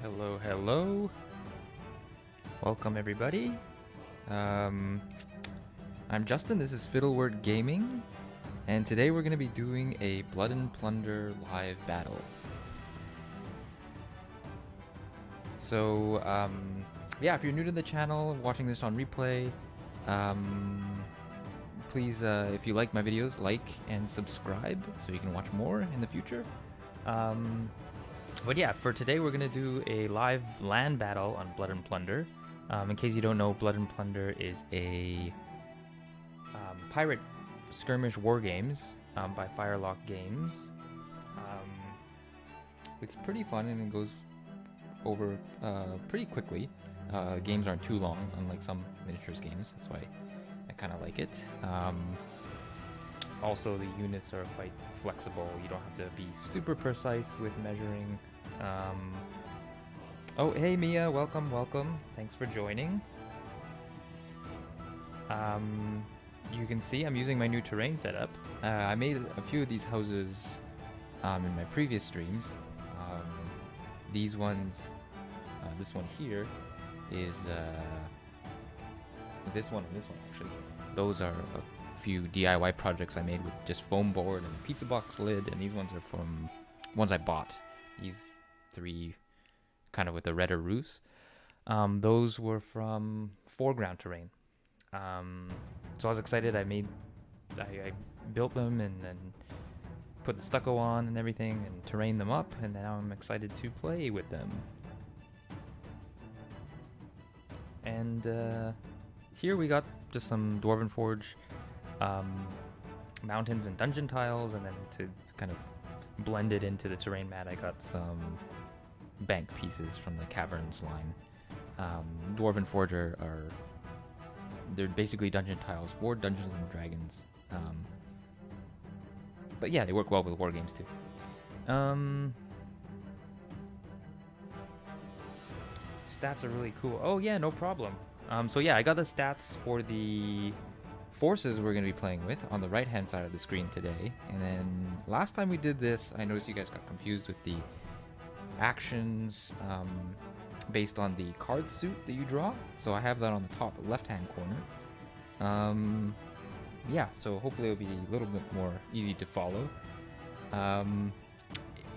Hello, hello. Welcome, everybody. I'm Justin, this is Fiddleword Gaming, and today we're going to be doing a Blood and Plunder live battle. So, yeah, if you're new to the channel, watching this on replay, please, if you like my videos, like and subscribe so you can watch more in the future. But yeah, for today we're going to do a live LAN battle on Blood and Plunder. In case you don't know, Blood and Plunder is a pirate skirmish war games by Firelock Games. It's pretty fun and it goes over pretty quickly. Games aren't too long, unlike some miniatures games. That's why I kind of like it. Also, the units are quite flexible. You don't have to be super precise with measuring. Oh, hey Mia, welcome. Thanks for joining. You can see I'm using my new terrain setup. I made a few of these houses in my previous streams. These ones, this one here is this one and this one actually. Those are a few DIY projects I made with just foam board and pizza box lid, and these ones are from ones I bought. These three kind of with the redder roofs. Those were from foreground terrain. So I was excited. I built them and then put the stucco on and everything and terrained them up, and now I'm excited to play with them. And here we got just some Dwarven Forge mountains and dungeon tiles, and then to kind of blend it into the terrain mat, I got some bank pieces from the Caverns line. Dwarven Forge they're basically dungeon tiles for Dungeons and Dragons. But yeah, they work well with war games too. Stats are really cool. Oh yeah, no problem. So yeah, I got the stats for the forces we're going to be playing with on the right hand side of the screen today. And then last time we did this, I noticed you guys got confused with the actions based on the card suit that you draw. So I have that on the top left hand corner. Yeah, so hopefully it'll be a little bit more easy to follow.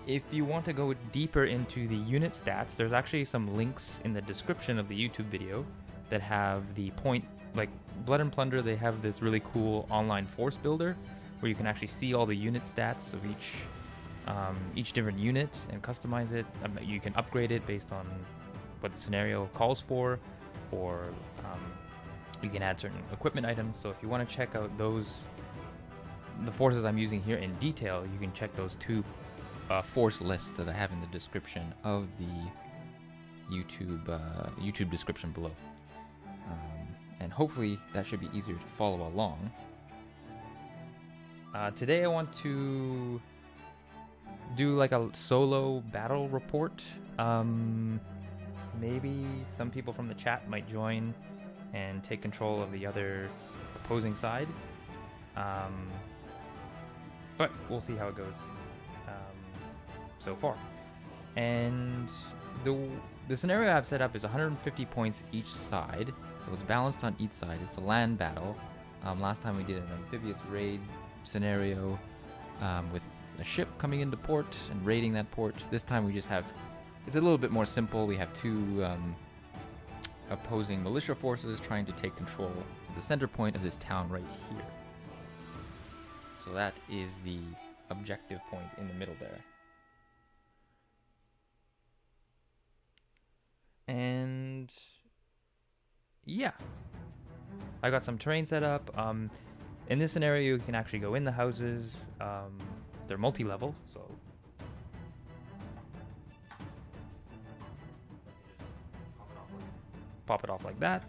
If you want to go deeper into the unit stats, there's actually some links in the description of the YouTube video that have the point, like Blood and Plunder, they have this really cool online force builder where you can actually see all the unit stats of each different unit and customize it. You can upgrade it based on what the scenario calls for, or you can add certain equipment items. So if you want to check out the forces I'm using here in detail, you can check those two force lists that I have in the description of the YouTube description below. And hopefully that should be easier to follow along. Today I want to do like a solo battle report. Maybe some people from the chat might join and take control of the other opposing side. But we'll see how it goes so far. And the scenario I've set up is 150 points each side, so it's balanced on each side. It's a land battle. Last time we did an amphibious raid scenario with a ship coming into port and raiding that port. This time we just have, it's a little bit more simple. We have two opposing militia forces trying to take control of the center point of this town right here. So that is the objective point in the middle there. And yeah, I got some terrain set up. In this scenario, you can actually go in the houses. They're multi-level, so pop it off like that.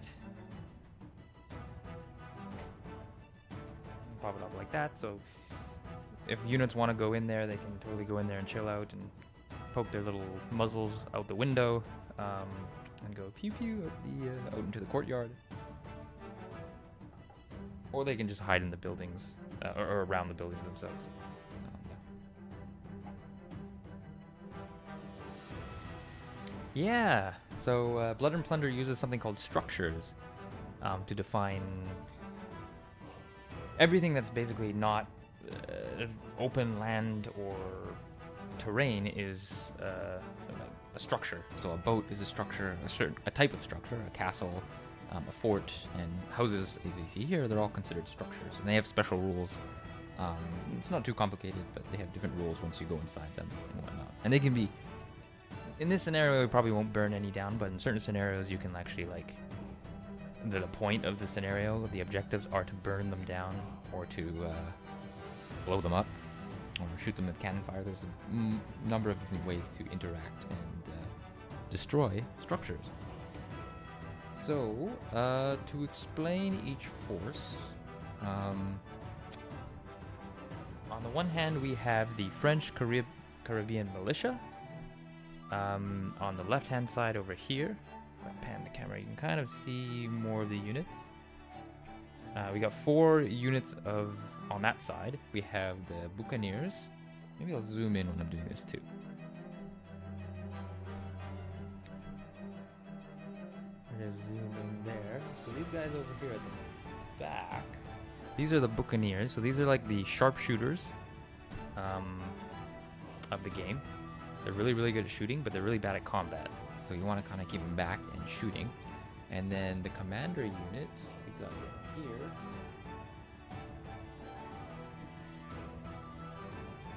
Pop it off like that. So if units want to go in there, they can totally go in there and chill out and poke their little muzzles out the window. And go pew pew out into the courtyard, or they can just hide in the buildings or around the buildings themselves. Yeah. So Blood and Plunder uses something called structures to define everything that's basically not open land or terrain is a structure. So a boat is a structure, a type of structure, a castle, a fort, and houses, as you see here, they're all considered structures, and they have special rules. It's not too complicated, but they have different rules once you go inside them and whatnot. And they can be, in this scenario, we probably won't burn any down, but in certain scenarios, you can actually, like, the point of the scenario, the objectives are to burn them down or to blow them up or shoot them with cannon fire. There's a number of different ways to interact and destroy structures. So, to explain each force, on the one hand, we have the French Caribbean Militia. On the left-hand side over here, if I pan the camera, you can kind of see more of the units. We got 4 units on that side. We have the Buccaneers. Maybe I'll zoom in when I'm doing this too. Just zoom in there. So these guys over here at the back, these are the Buccaneers. So these are like the sharpshooters of the game. They're really, really good at shooting, but they're really bad at combat. So you want to kind of keep them back and shooting. And then the commander unit, we got it here.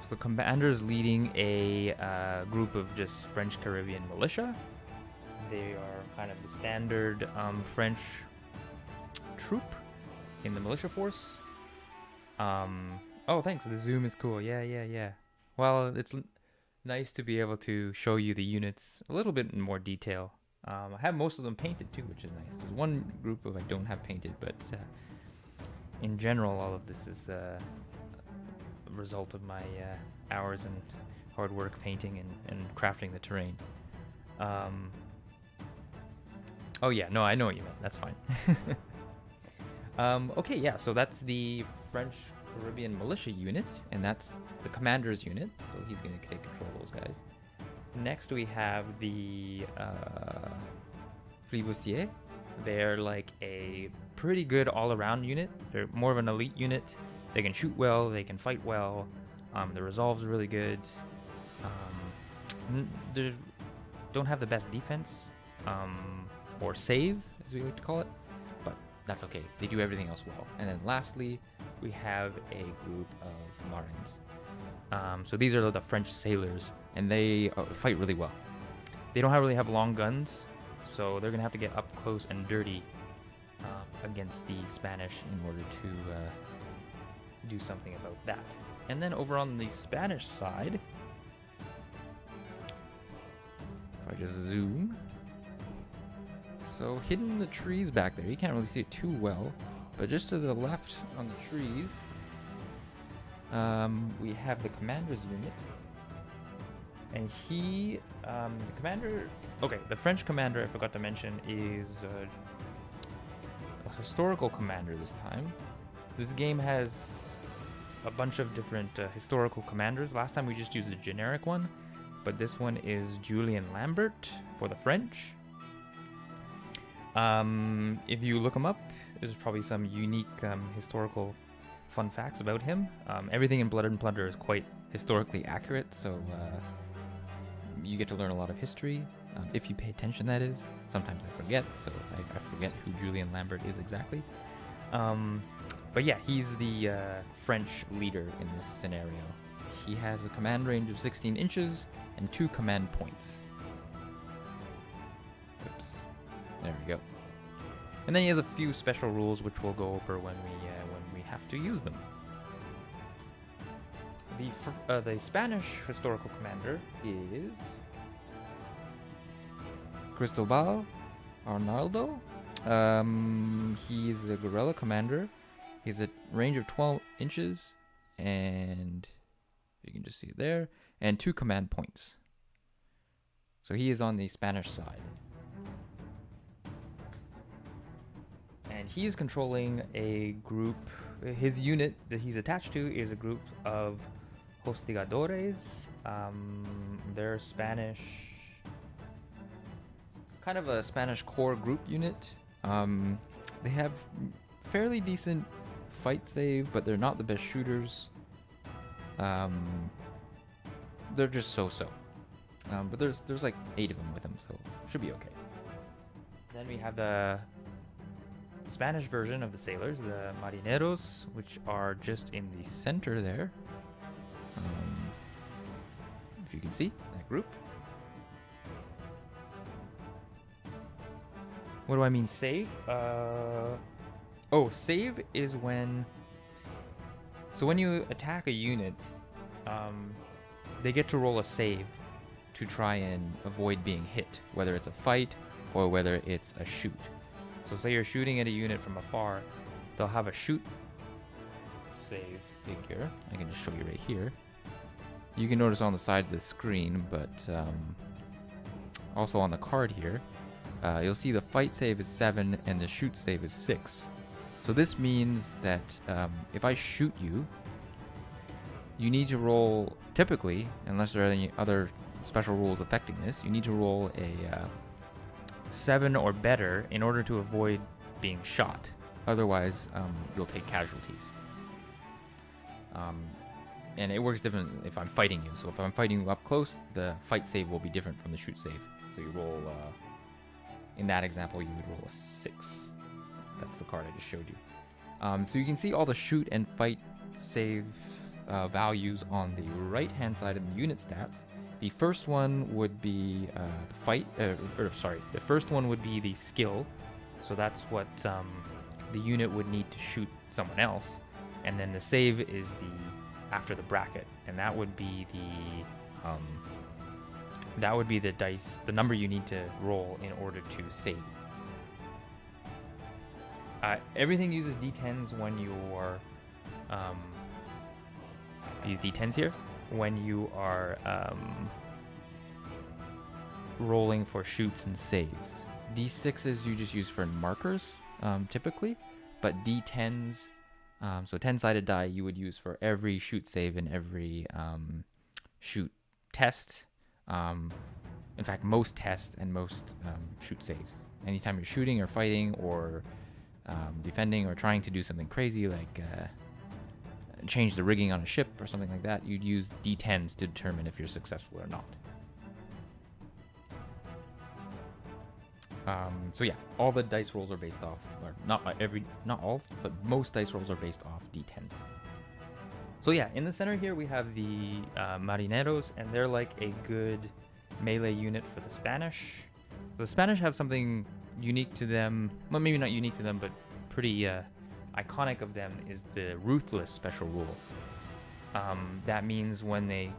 So the commander is leading a group of just French Caribbean Militia. They are kind of the standard French troop in the militia force. Oh, thanks. The zoom is cool. Yeah. Well, it's nice to be able to show you the units a little bit in more detail. I have most of them painted too, which is nice. There's one group of I don't have painted, but in general, all of this is a result of my hours and hard work painting and crafting the terrain. Oh yeah, no, I know what you meant. That's fine. Okay, yeah, so that's the French Caribbean Militia unit, and that's the commander's unit, so he's going to take control of those guys. Next we have the Flibustier. They're like a pretty good all-around unit. They're more of an elite unit. They can shoot well, they can fight well, the resolve's really good. They don't have the best defense, or save, as we like to call it, but that's okay. They do everything else well. And then lastly, we have a group of Marines. So these are the French sailors, and they fight really well. They don't really have long guns, so they're going to have to get up close and dirty against the Spanish in order to do something about that. And then over on the Spanish side, if I just zoom, so hidden in the trees back there, you can't really see it too well, but just to the left on the trees, we have the commander's unit, and he, the commander, okay, the French commander, I forgot to mention, is a historical commander this time. This game has a bunch of different historical commanders. Last time we just used a generic one, but this one is Julian Lambert for the French. If you look him up, there's probably some unique historical fun facts about him. Everything in Blood and Plunder is quite historically accurate, so you get to learn a lot of history. If you pay attention, that is. Sometimes I forget, so I forget who Julian Lambert is exactly. But yeah, he's the French leader in this scenario. He has a command range of 16 inches and 2 command points. Oops. There we go. And then he has a few special rules which we'll go over when we have to use them. The Spanish historical commander is Cristobal Arnaldo. He's a guerrilla commander. He's a range of 12 inches, and you can just see it there, and 2 command points. So he is on the Spanish side. And he is controlling a group. His unit that he's attached to is a group of hostigadores. They're Spanish kind of a Spanish core group unit. They have fairly decent fight save, but they're not the best shooters. They're just so-so. But there's like 8 of them with them, so should be okay. Then we have the Spanish version of the sailors, the marineros, which are just in the center there. If you can see that group. What do I mean save? Save is when... So when you attack a unit, they get to roll a save to try and avoid being hit, whether it's a fight or whether it's a shoot. So say you're shooting at a unit from afar, they'll have a shoot save figure. I can just show you right here. You can notice on the side of the screen, but also on the card here, you'll see the fight save is 7 and the shoot save is 6. So this means that if I shoot you, you need to roll, typically, unless there are any other special rules affecting this, you need to roll a 7 or better in order to avoid being shot. Otherwise, you'll take casualties. And it works different if I'm fighting you. So if I'm fighting you up close, the fight save will be different from the shoot save. So you roll, in that example, you would roll a 6. That's the card I just showed you. So you can see all the shoot and fight save values on the right-hand side of the unit stats. The first one would be the first one would be the skill. So that's what the unit would need to shoot someone else. And then the save is after the bracket, and that would be the dice, the number you need to roll in order to save. Everything uses d10s when you are these d10s here when you are rolling for shoots and saves. D6s you just use for markers typically, but d10s, so 10-sided die, you would use for every shoot save and every shoot test. In fact, most tests and most shoot saves. Anytime you're shooting or fighting or defending or trying to do something crazy like change the rigging on a ship or something like that, you'd use d10s to determine if you're successful or not. So yeah, all the dice rolls are based off, or not all, but most dice rolls are based off d10s. So yeah, in the center here we have the marineros, and they're like a good melee unit for the Spanish. The Spanish have something unique to them, well, maybe not unique to them, but pretty iconic of them is the ruthless special rule. That means when they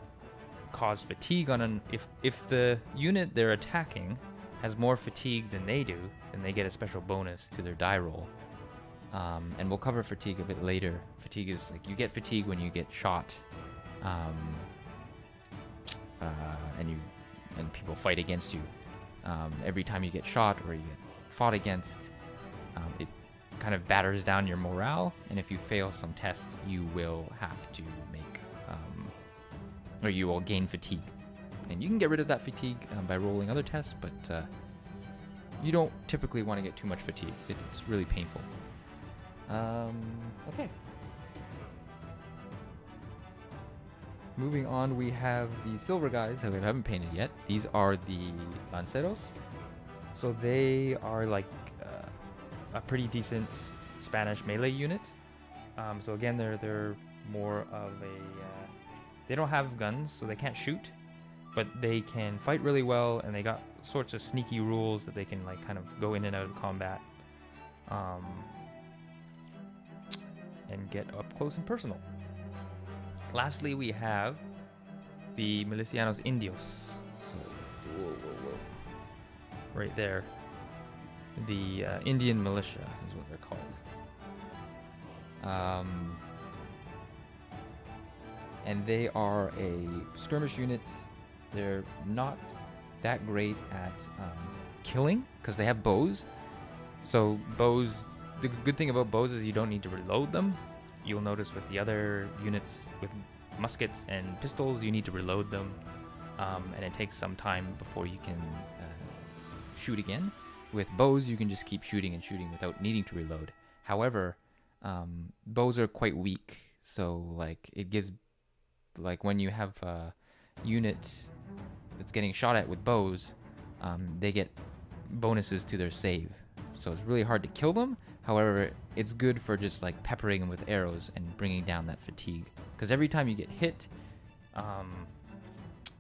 cause fatigue on if the unit they're attacking has more fatigue than they do, then they get a special bonus to their die roll. And we'll cover fatigue a bit later. Fatigue is like you get fatigue when you get shot, and people fight against you. Every time you get shot or you get fought against, it kind of batters down your morale, and if you fail some tests, you will have to make, or you will gain fatigue. And you can get rid of that fatigue by rolling other tests, but you don't typically want to get too much fatigue. It's really painful. Okay. Moving on, we have the silver guys that we haven't painted yet. These are the lanceros. So they are like a pretty decent Spanish melee unit. So again, they're more of a... they don't have guns, so they can't shoot, but they can fight really well, and they got sorts of sneaky rules that they can like kind of go in and out of combat, and get up close and personal. Lastly, we have the Milicianos Indios. So, whoa. Right there. The Indian Militia is what they're called. And they are a skirmish unit. They're not that great at killing because they have bows. So bows, the good thing about bows is you don't need to reload them. You'll notice with the other units with muskets and pistols, you need to reload them, and it takes some time before you can shoot again. With bows, you can just keep shooting and shooting without needing to reload. However, bows are quite weak, so like it gives, like when you have a unit that's getting shot at with bows, they get bonuses to their save. So it's really hard to kill them. However, it's good for just like peppering them with arrows and bringing down that fatigue. Because every time you get hit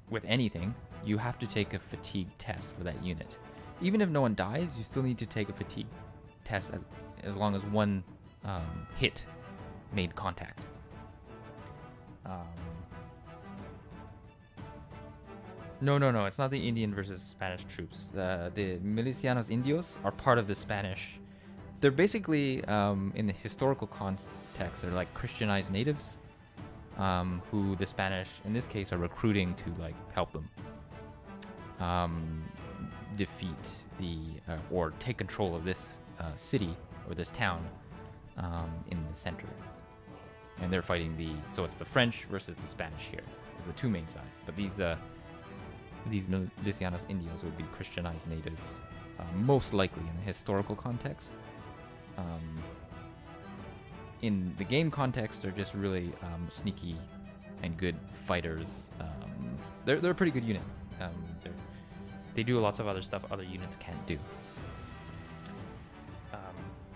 with anything, you have to take a fatigue test for that unit. Even if no one dies, you still need to take a fatigue test as long as one hit made contact. No, it's not the Indian versus Spanish troops. The Milicianos Indios are part of the Spanish. They're basically, in the historical context, they're like Christianized natives, who the Spanish, in this case, are recruiting to like help them defeat or take control of this city or this town in the center. And they're fighting so it's the French versus the Spanish here. Is the two main sides. But these Milicianos Indios would be Christianized natives, most likely in the historical context. In the game context, they're just really sneaky and good fighters. They're a pretty good unit. They do lots of other stuff other units can't do.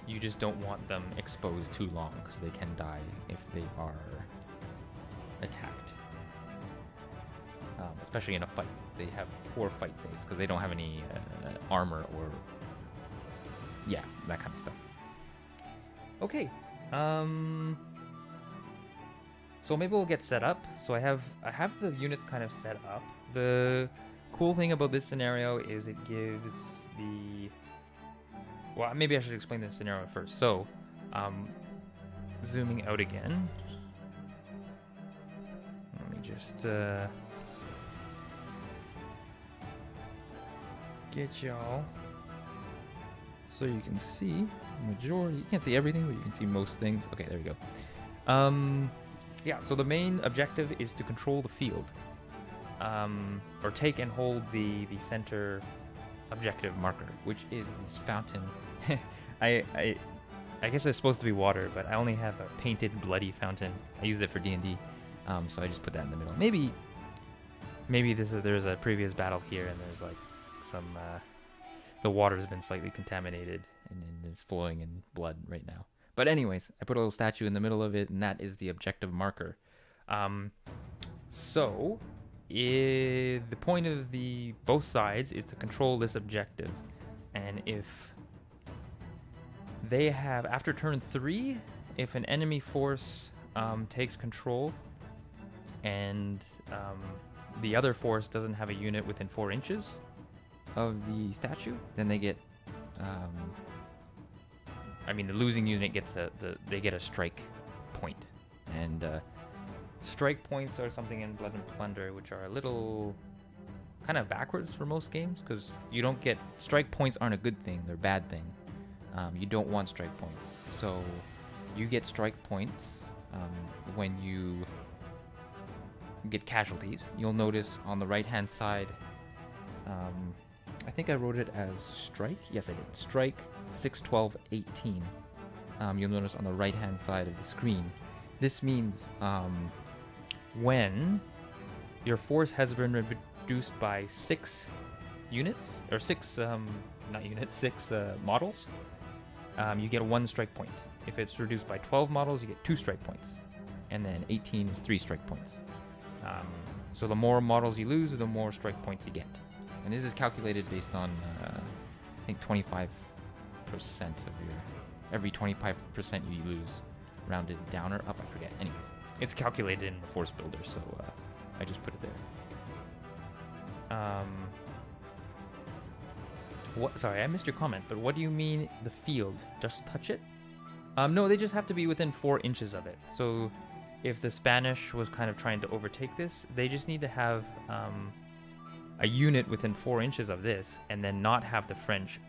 You just don't want them exposed too long because they can die if they are attacked. Especially in a fight. They have poor fight saves because they don't have any armor or... yeah, that kind of stuff. Okay. So maybe we'll get set up. So I have the units kind of set up. The cool thing about this scenario is it gives the... well, maybe I should explain this scenario first. So, zooming out again. Let me just get y'all so you can see majority. You can't see everything, but you can see most things. Okay, there we go. Yeah, so the main objective is to control the field, or take and hold the center objective marker, which is this fountain. I guess it's supposed to be water, but I only have a painted bloody fountain. I use it for D&D, so I just put that in the middle. Maybe there's a previous battle here, and there's like some the water's been slightly contaminated and it's flowing in blood right now. But anyways, I put a little statue in the middle of it, and that is the objective marker. So the point of both sides is to control this objective, and if they have, after turn 3, if an enemy force takes control and the other force doesn't have a unit within 4 inches of the statue, then they get the losing unit gets they get a strike point. And strike points are something in Blood and Plunder which are a little kind of backwards for most games, because you don't get strike points. Aren't a good thing, they're a bad thing. You don't want strike points, so you get strike points when you get casualties. You'll notice on the right hand side, I think I wrote it as strike. Yes, I did. Strike 6, 12, 18. You'll notice on the right hand side of the screen. This means when your force has been reduced by 6 units, or 6 not units, 6 models, you get 1 strike point. If it's reduced by 12 models, you get 2 strike points, and then 18 is 3 strike points. So the more models you lose, the more strike points you get. And this is calculated based on I think 25% of every 25% you lose, rounded down or up, I forget. Anyways, it's calculated in the force builder, so I just put it there. Sorry, I missed your comment, but what do you mean the field? Just touch it? No, they just have to be within 4 inches of it. So if the Spanish was kind of trying to overtake this, they just need to have a unit within 4 inches of this, and then not have the French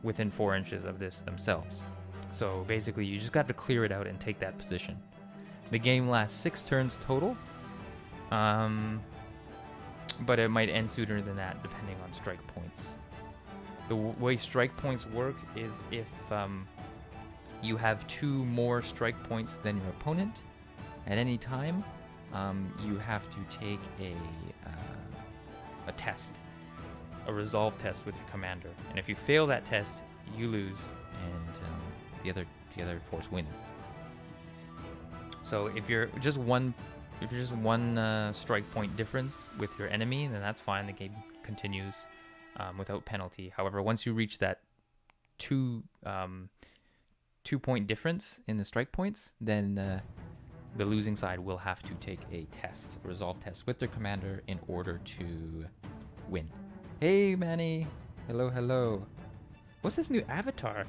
within 4 inches of this themselves. So basically, you just got to clear it out and take that position. The game lasts 6 turns total. but it might end sooner than that depending on strike points. The way strike points work is if you have 2 more strike points than your opponent at any time, you have to take a test, a resolve test with your commander, and if you fail that test, you lose, and the other force wins. So if you're just one strike point difference with your enemy, then that's fine. The game continues without penalty. However, once you reach that 2 point difference in the strike points, then the losing side will have to take a test, a resolve test with their commander in order to win. Hey, Manny. Hello, hello. What's this new avatar?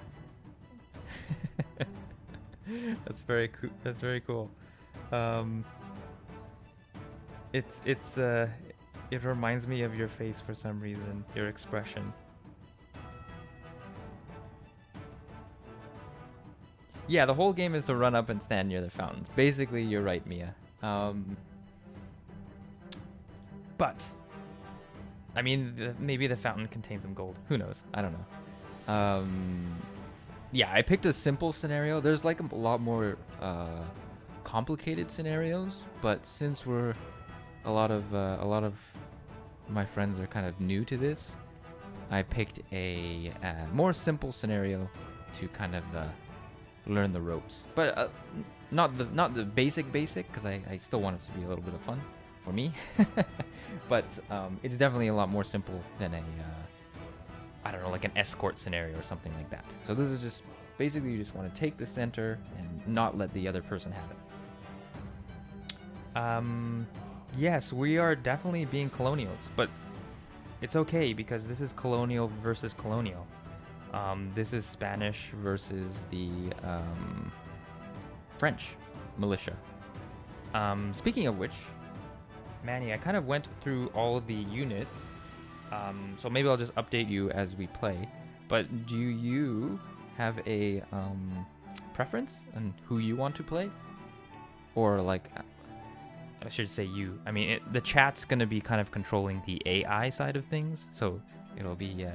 That's very cool. That's very cool. It reminds me of your face for some reason. Your expression. Yeah, the whole game is to run up and stand near the fountains. Basically, you're right, Mia. But I mean, maybe the fountain contains some gold. Who knows? I don't know. Yeah, I picked a simple scenario. There's like a lot more complicated scenarios, but since a lot of my friends are kind of new to this, I picked a more simple scenario to kind of learn the ropes. But not the basic because I still want it to be a little bit of fun for me. But it's definitely a lot more simple than I don't know, like an escort scenario or something like that. So this is just basically you just want to take the center and not let the other person have it. Yes, we are definitely being colonials, but it's okay because this is colonial versus colonial. This is Spanish versus the French militia. Speaking of which, Manny, I kind of went through all of the units, so maybe I'll just update you as we play. But do you have a preference on who you want to play? Or like, I should say you. I mean, the chat's going to be kind of controlling the AI side of things, so it'll be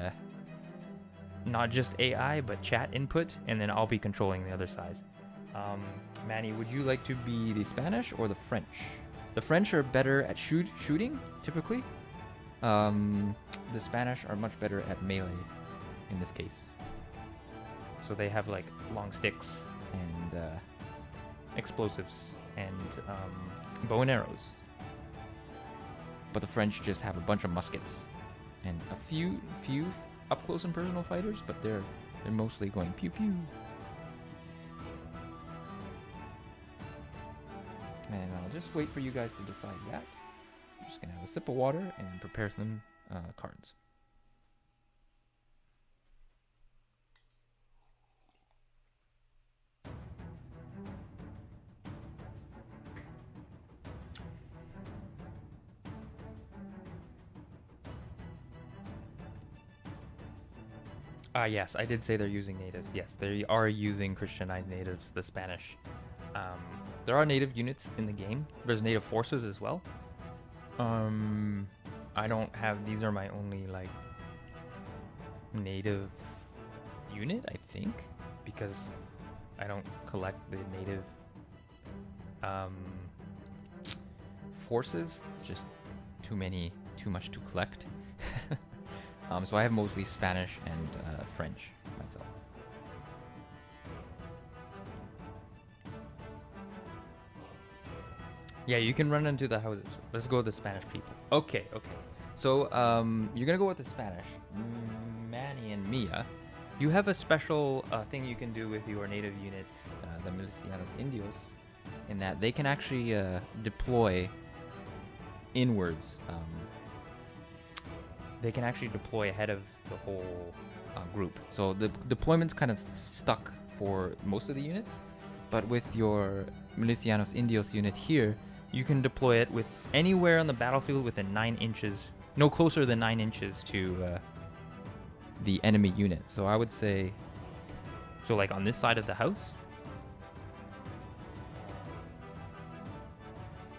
not just AI, but chat input, and then I'll be controlling the other side. Manny, would you like to be the Spanish or the French? The French are better at shooting, typically. The Spanish are much better at melee, in this case. So they have like long sticks and explosives and bow and arrows. But the French just have a bunch of muskets and a few up close and personal fighters, but they're mostly going pew pew. And I'll just wait for you guys to decide that. I'm just gonna have a sip of water and prepare some cards. Yes, I did say they're using natives. Yes, they are using Christianized natives, the Spanish. There are native units in the game. There's native forces as well. I don't have, these are my only like native unit, I think, because I don't collect the native forces. It's just too much to collect. So I have mostly Spanish and French myself. Yeah, you can run into the houses. Let's go with the Spanish people. Okay. So you're gonna go with the Spanish. Manny and Mia, you have a special thing you can do with your native unit, the Milicianos Indios, in that they can actually deploy inwards. They can actually deploy ahead of the whole group. So the deployment's kind of stuck for most of the units, but with your Milicianos Indios unit here, you can deploy it with anywhere on the battlefield within 9 inches, no closer than 9 inches to the enemy unit. So I would say, so like on this side of the house.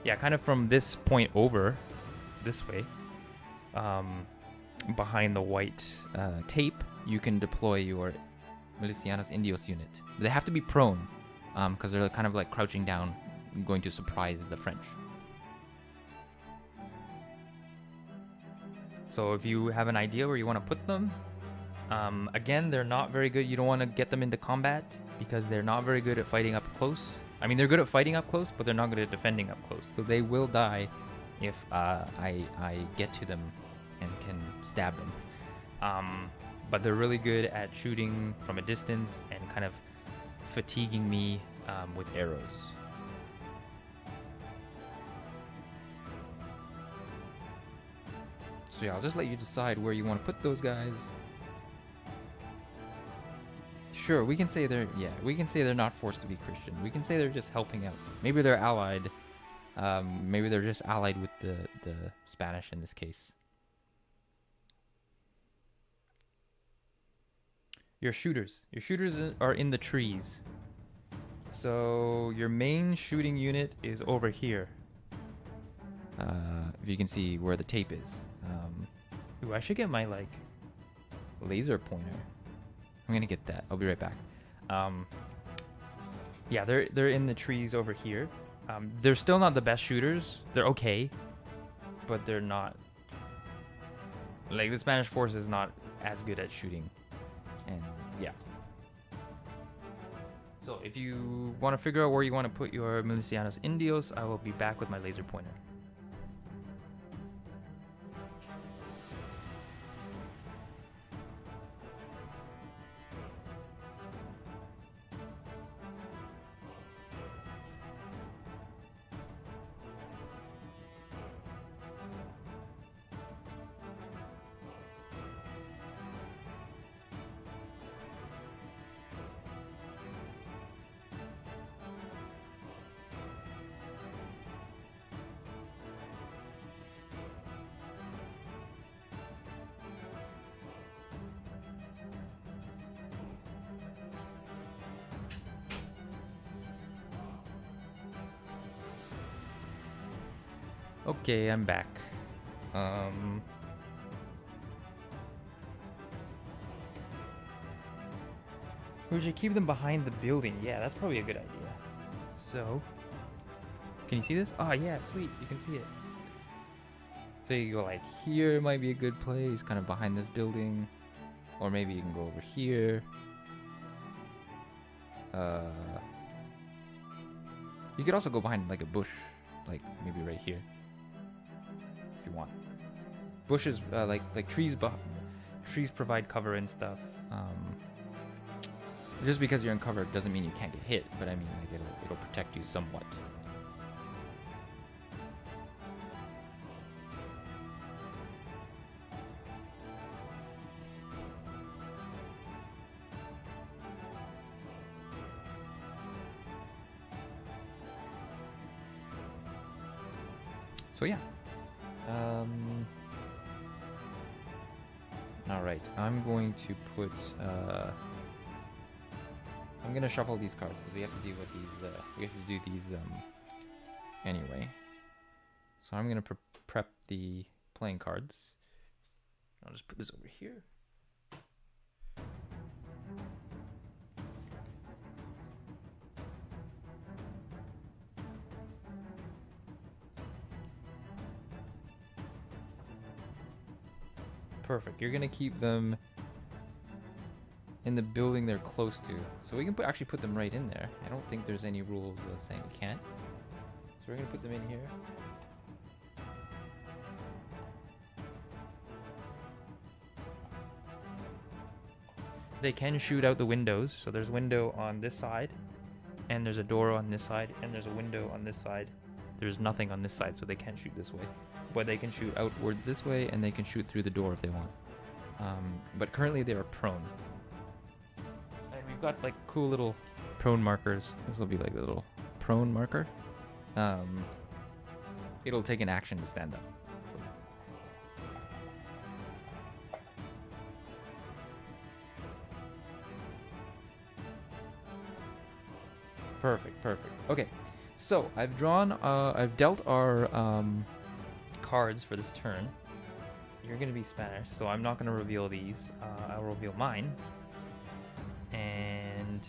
Yeah, kind of from this point over, this way. behind the white tape, you can deploy your Milicianos Indios unit. They have to be prone, because they're kind of like crouching down, going to surprise the French. So if you have an idea where you want to put them, again, they're not very good. You don't want to get them into combat because they're not very good at fighting up close. I mean, they're good at fighting up close, but they're not good at defending up close. So they will die if I get to them and can stab them. But they're really good at shooting from a distance and kind of fatiguing me with arrows. So yeah, I'll just let you decide where you want to put those guys. Sure, we can say they're not forced to be Christian. We can say they're just helping out. Maybe they're allied. Maybe they're just allied with the Spanish in this case. Your shooters are in the trees. So your main shooting unit is over here. If you can see where the tape is. Ooh, I should get my like laser pointer. I'm gonna get that. I'll be right back. Yeah, they're in the trees over here. They're still not the best shooters. They're okay, but they're not like the Spanish force is not as good at shooting. And yeah. So if you want to figure out where you want to put your Milicianos Indios, I will be back with my laser pointer. Okay, I'm back. We should keep them behind the building. Yeah, that's probably a good idea. So, can you see this? Oh yeah, sweet, you can see it. So you go like here might be a good place, kind of behind this building. Or maybe you can go over here. You could also go behind like a bush, like maybe right here. If you want. Bushes, like trees provide cover and stuff. Just because you're in cover doesn't mean you can't get hit, but I mean like it'll protect you somewhat. So yeah. All right, I'm going to put. I'm gonna shuffle these cards because we have to deal with these. We have to do these anyway. So I'm gonna prep the playing cards. I'll just put this over here. Perfect. You're gonna keep them in the building they're close to, so we can actually put them right in there. I don't think there's any rules saying we can't. So we're gonna put them in here. They can shoot out the windows, so there's a window on this side, and there's a door on this side, and there's a window on this side. There's nothing on this side, so they can't shoot this way. But they can shoot outwards this way, and they can shoot through the door if they want. But currently they are prone. And we've got like cool little prone markers. This will be like a little prone marker. It'll take an action to stand up. Perfect, perfect. Okay, so I've dealt our cards for this turn. you're gonna be Spanish, so I'm not gonna reveal these. I'll reveal mine. And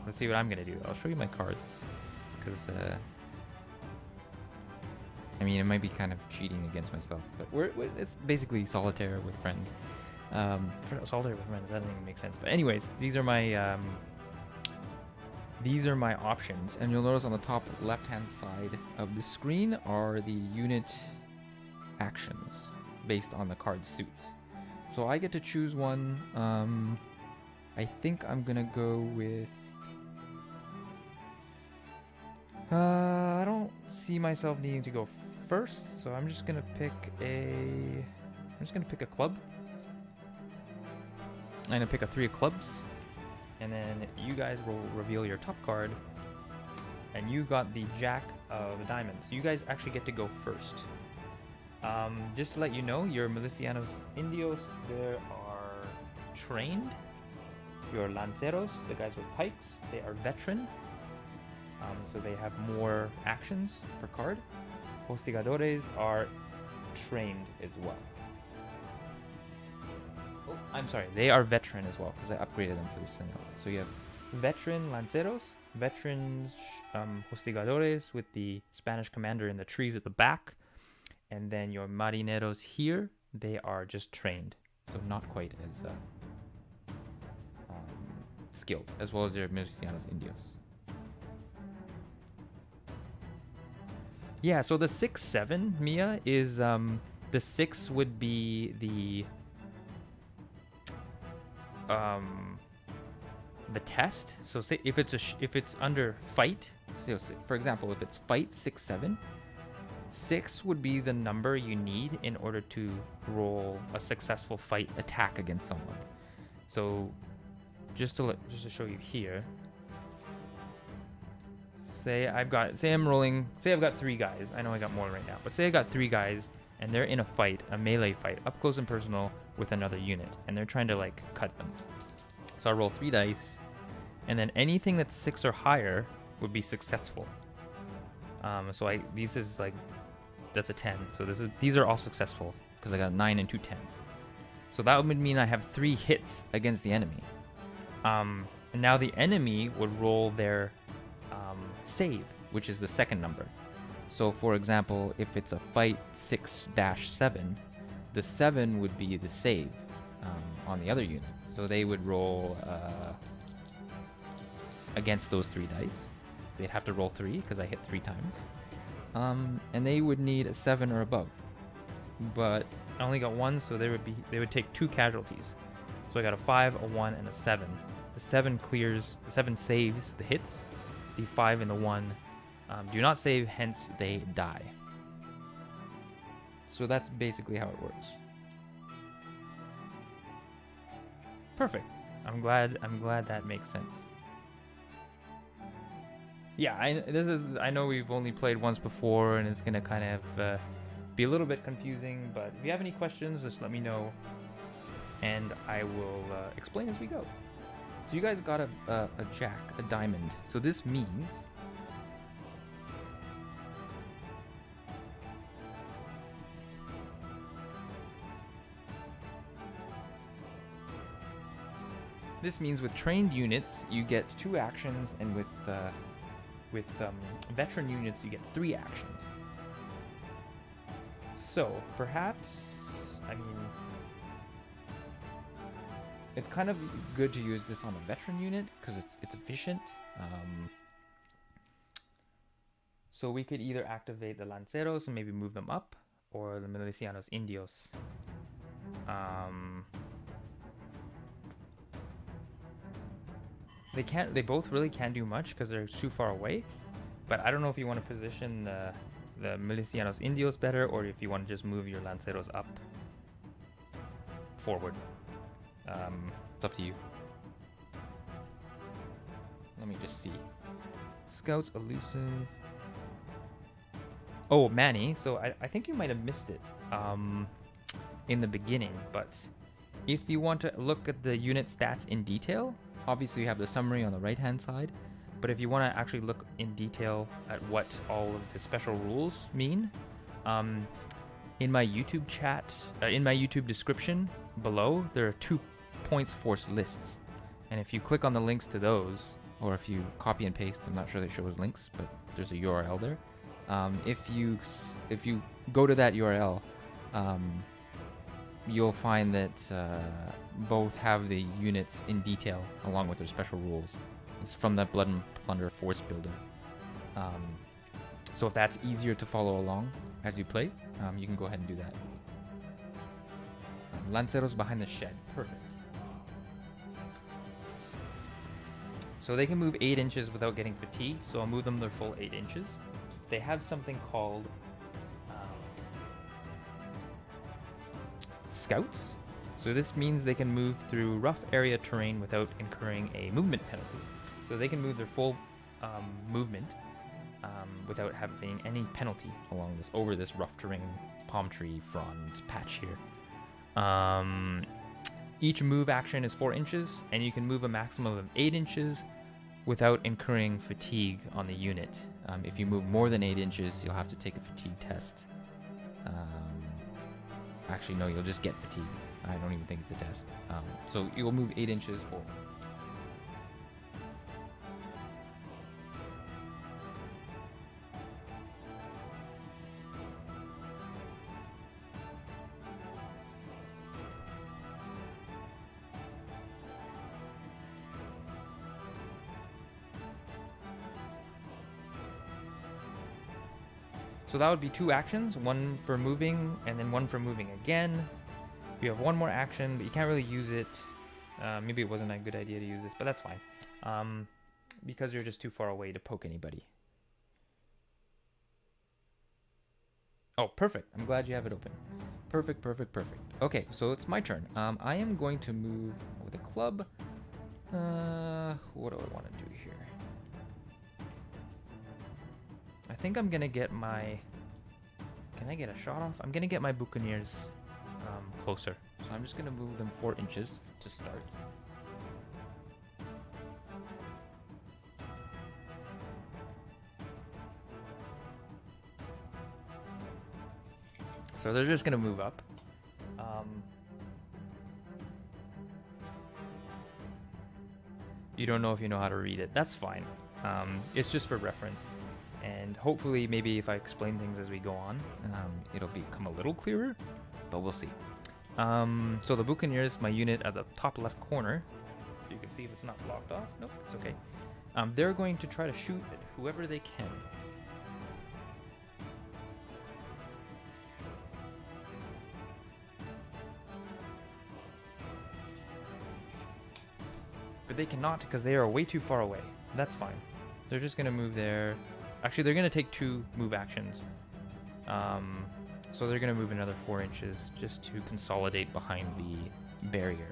let's see what I'm gonna do. I'll show you my cards, because I mean, it might be kind of cheating against myself, but it's basically solitaire with friends. Solitaire with friends, that doesn't even make sense. But anyways, these are my options, and you'll notice on the top left-hand side of the screen are the unit actions based on the card suits. So I get to choose one. I think I'm gonna go with. I don't see myself needing to go first, so I'm just gonna pick a club. I'm gonna pick a 3 of clubs, and then you guys will reveal your top card, and you got the Jack of Diamonds. So you guys actually get to go first. Just to let you know, your Milicianos Indios, there are trained. Your Lanceros, the guys with pikes, they are veteran. So they have more actions per card. Hostigadores are trained as well. Oh, I'm sorry, they are veteran as well, because I upgraded them for this thing. So you have veteran Lanceros, veteran Hostigadores with the Spanish commander in the trees at the back, and then your Marineros here, they are just trained, so not quite as skilled, as well as your Milicianos Indios. Yeah, so the 6-7, Mia, is the 6 would be the test. So say if it's under fight, so for example, if it's fight 6-7, 6 would be the number you need in order to roll a successful fight attack against someone. So just to show you here, say I've got 3 guys. I know I got more right now, but say I got 3 guys and they're in a fight, a melee fight, up close and personal with another unit, and they're trying to like cut them. So I roll 3 dice, and then anything that's 6 or higher would be successful. So that's a 10. So these are all successful because I got a 9 and 2 10s. So that would mean I have 3 hits against the enemy. And now the enemy would roll their save, which is the second number. So for example, if it's a fight 6-7, the 7 would be the save on the other unit. So they would roll against those 3 dice. They'd have to roll 3 because I hit 3 times. And they would need a 7 or above. But I only got 1, so they would take 2 casualties. So I got a 5, a 1, and a 7. The 7 clears, the 7 saves the hits. The 5 and the 1 do not save, hence they die. So that's basically how it works. Perfect. I'm glad that makes sense. Yeah, I know we've only played once before, and it's gonna kind of be a little bit confusing. But if you have any questions, just let me know, and I will explain as we go. So you guys got a jack, a diamond. So this means with trained units you get 2 actions, and with veteran units you get 3 actions. So perhaps, I mean, it's kind of good to use this on a veteran unit because it's efficient. So we could either activate the Lanceros and maybe move them up, or the Milicianos Indios. They both really can't do much because they're too far away. But I don't know if you want to position the Milicianos Indios better, or if you want to just move your Lanceros up forward. It's up to you. Let me just see. Scouts, elusive. Oh, Manny. So I think you might have missed it in the beginning. But if you want to look at the unit stats in detail, obviously you have the summary on the right-hand side. But if you want to actually look in detail at what all of the special rules mean, In my YouTube chat, in my YouTube description below, there are 2 points force lists. And if you click on the links to those, or if you copy and paste, I'm not sure they show as links, but there's a URL there. If you go to that URL, you'll find that both have the units in detail along with their special rules. It's from that Blood and Plunder Force Builder. So if that's easier to follow along as you play, you can go ahead and do that. Lanceros behind the shed. Perfect. So they can move 8 inches without getting fatigued, so I'll move them their full 8 inches. They have something called Scouts. So this means they can move through rough area terrain without incurring a movement penalty. So they can move their full movement without having any penalty along this, over this rough terrain, palm tree frond patch here. Each move action is 4 inches, and you can move a maximum of 8 inches without incurring fatigue on the unit. If you move more than 8 inches, you'll have to take a fatigue test. Actually, no, you'll just get fatigue. I don't even think it's a test. So you'll move 8 inches forward. So that would be 2 actions, 1 for moving and then 1 for moving again. You have 1 more action, but you can't really use it. Maybe it wasn't a good idea to use this, but that's fine. Because you're just too far away to poke anybody. Oh, perfect. I'm glad you have it open. Perfect, perfect, perfect. Okay, so it's my turn. I am going to move with a club. What do I want to do here? I think I'm gonna get my... Can I get a shot off? I'm gonna get my Buccaneers closer. So I'm just gonna move them 4 inches to start. So they're just gonna move up. You don't know if you know how to read it. That's fine. It's just for reference. And hopefully, maybe if I explain things as we go on, it'll become a little clearer, but we'll see. So the Buccaneers, my unit at the top left corner, you can see if it's not blocked off. Nope, it's okay. They're going to try to shoot at whoever they can. But they cannot because they are way too far away. That's fine. They're just going to move there. Actually, they're going to take 2 move actions. So they're going to move another 4 inches just to consolidate behind the barrier.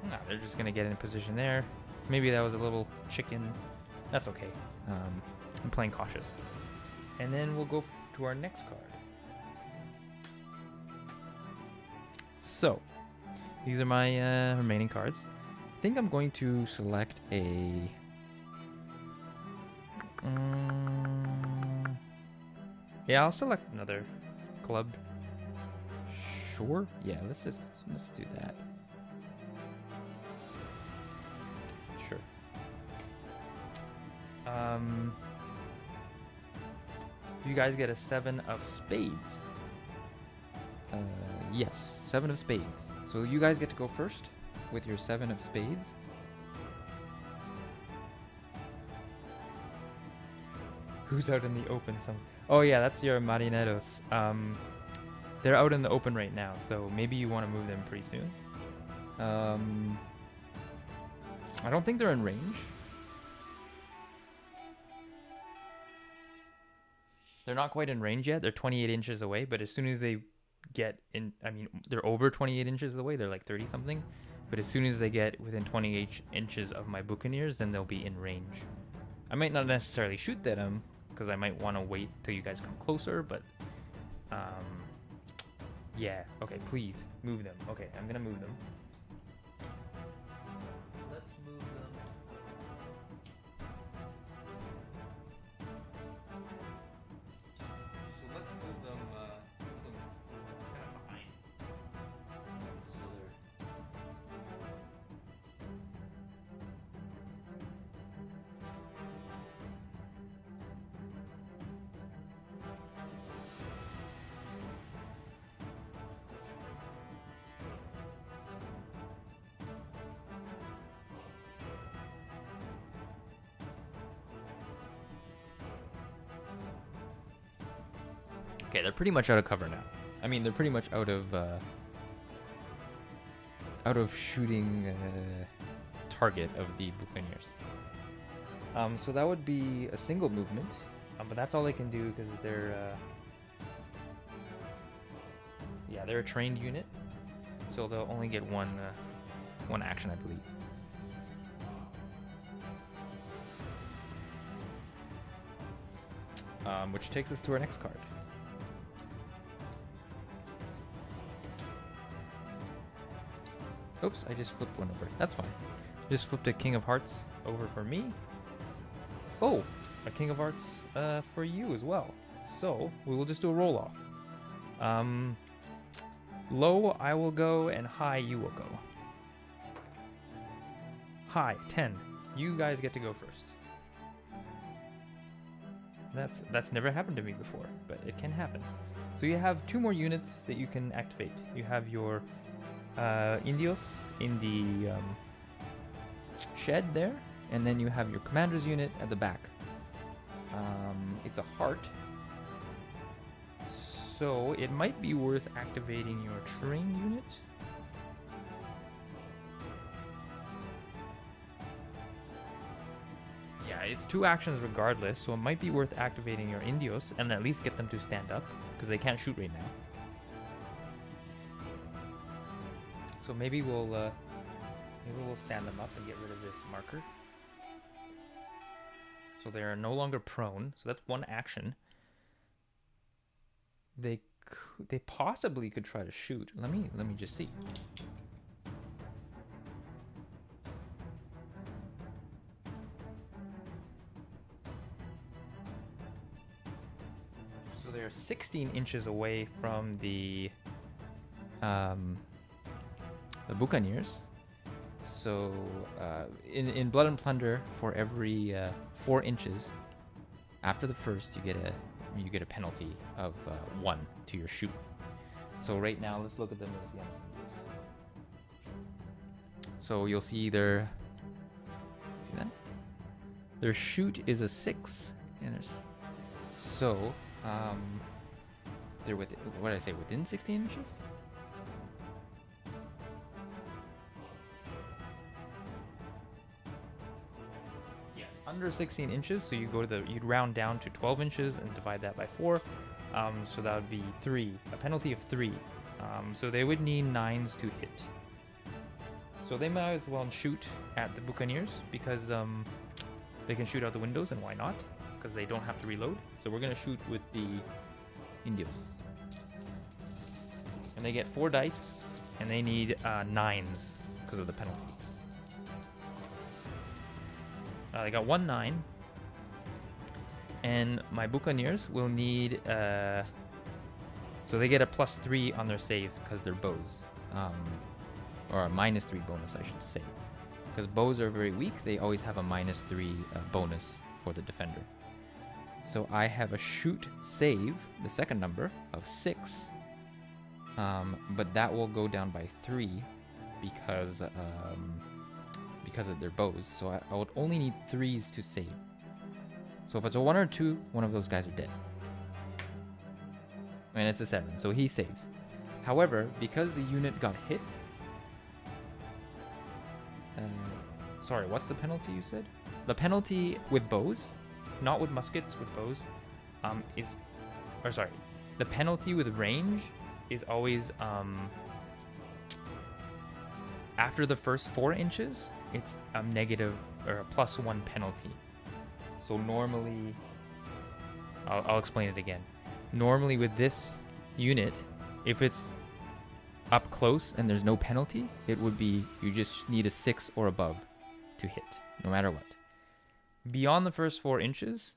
Nah, they're just going to get in position there. Maybe that was a little chicken. That's okay. I'm playing cautious. And then we'll go to our next card. So, these are my remaining cards. I think I'm going to select a... yeah, I'll select another club. Sure. Yeah, let's do that. Sure. You guys get a 7 of spades. Yes, 7 of spades. So you guys get to go first with your 7 of spades. Who's out in the open? Oh yeah, that's your marineros. They're out in the open right now, so maybe you want to move them pretty soon. I don't think they're in range. They're not quite in range yet. They're 28 inches away, but as soon as they get in, I mean, they're over 28 inches away. They're like 30 something. But as soon as they get within 28 inches of my Buccaneers, then they'll be in range. I might not necessarily shoot at them because I might want to wait till you guys come closer, but yeah. Okay, please move them. Okay, I'm gonna move them. Okay, they're pretty much out of cover now. I mean, they're pretty much out of shooting target of the Buccaneers. So that would be a single movement, but that's all they can do because they're they're a trained unit, so they'll only get one action, I believe. Which takes us to our next card. Oops, I just flipped one over. That's fine. Just flipped a King of Hearts over for me. Oh, a King of Hearts for you as well. So we will just do a roll off. Low, I will go, and high, you will go. High, 10. You guys get to go first. That's never happened to me before, but it can happen. So you have 2 more units that you can activate. You have your Indios in the shed there, and then you have your commander's unit at the back. It's a heart, so it might be worth activating your train unit. Yeah, it's 2 actions regardless, so it might be worth activating your Indios and at least get them to stand up, because they can't shoot right now. So maybe we'll stand them up and get rid of this marker. So they are no longer prone. So that's 1 action. They possibly could try to shoot. Let me just see. So they're 16 inches away from the Buccaneers. So in Blood and Plunder, for every 4 inches after the first, you get a penalty of 1 to your shoot. So right now, let's look at them. So you'll see see that? Their shoot is a 6, and they're within, what did I say, within 16 inches? Under 16 inches, so you'd round down to 12 inches and divide that by 4. So that would be 3, a penalty of 3. So they would need 9s to hit. So they might as well shoot at the Buccaneers because they can shoot out the windows, and why not? Because they don't have to reload. So we're going to shoot with the Indios. And they get 4 dice, and they need 9s because of the penalty. They got 1 9, and my Buccaneers will need so they get a +3 on their saves because they're bows, or a -3 bonus, I should say, because bows are very weak. They always have a -3 bonus for the defender. So I have a shoot save, the second number, of 6, but that will go down by 3 because of their bows. So I would only need 3s to save. So if it's a 1 or 2, one of those guys are dead. And it's a 7, so he saves. However, because the unit got hit... sorry, what's the penalty you said? The penalty with bows, not with muskets, with bows, the penalty with range is always after the first 4 inches, it's a negative or a +1 penalty. So normally, I'll explain it again. Normally with this unit, if it's up close and there's no penalty, it would be you just need a 6 or above to hit, no matter what. Beyond the first 4 inches,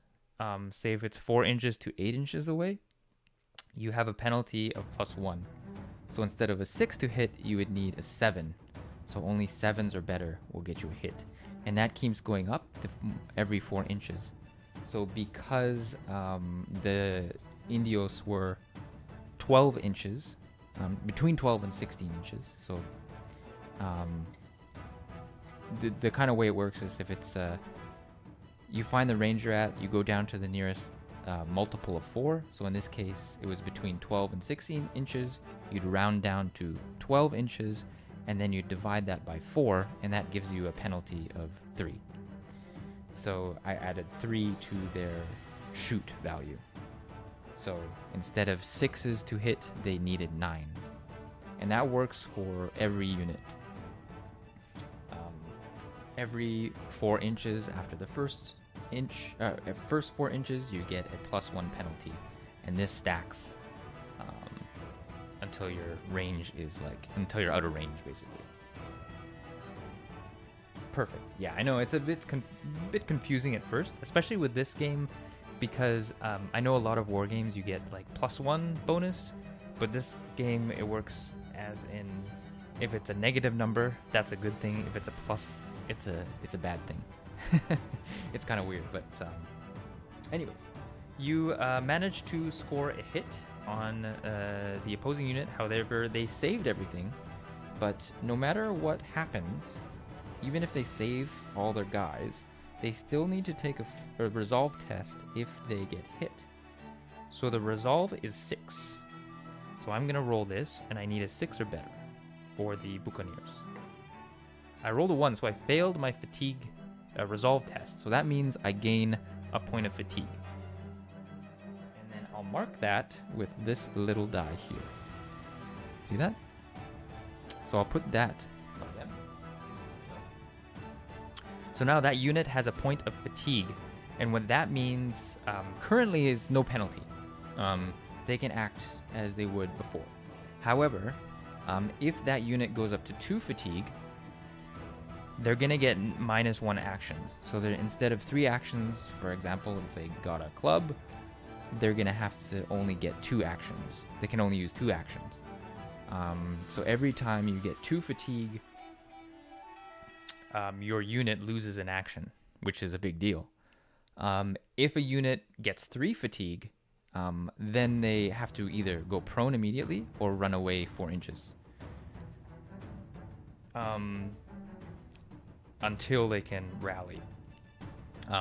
say if it's 4 inches to 8 inches away, you have a penalty of +1. So instead of a 6 to hit, you would need a 7. So only 7s or better will get you a hit. And that keeps going up every 4 inches. So because the Indios were 12 inches, between 12 and 16 inches. So the kind of way it works is if it's, you find the range you're at, you go down to the nearest a multiple of 4. So in this case, it was between 12 and 16 inches. You'd round down to 12 inches, and then you divide that by 4, and that gives you a penalty of 3. So I added 3 to their shoot value. So instead of 6s to hit, they needed 9s. And that works for every unit. Every 4 inches after the first 4 inches, you get a +1 penalty. And this stacks until your range is until you're out of range, basically. Perfect. Yeah, I know it's a bit confusing at first, especially with this game, because I know a lot of war games you get +1 bonus, but this game it works as in if it's a negative number, that's a good thing. If it's a plus, it's a bad thing. It's kind of weird, but anyways, you managed to score a hit on the opposing unit. However, they saved everything, but no matter what happens, even if they save all their guys, they still need to take a resolve test if they get hit. So the resolve is 6. So I'm gonna roll this, and I need a 6 or better for the Buccaneers. I rolled a 1, so I failed my fatigue resolve test. So that means I gain a point of fatigue. And then I'll mark that with this little die here. See that? So I'll put that on them. So now that unit has a point of fatigue. And what that means currently is no penalty. They can act as they would before. However, if that unit goes up to 2 fatigue, they're going to get -1 actions. So instead of 3 actions, for example, if they got a club, they're going to have to only get 2 actions. They can only use 2 actions. So every time you get 2 fatigue, your unit loses an action, which is a big deal. If a unit gets 3 fatigue, then they have to either go prone immediately or run away 4 inches. Until they can rally.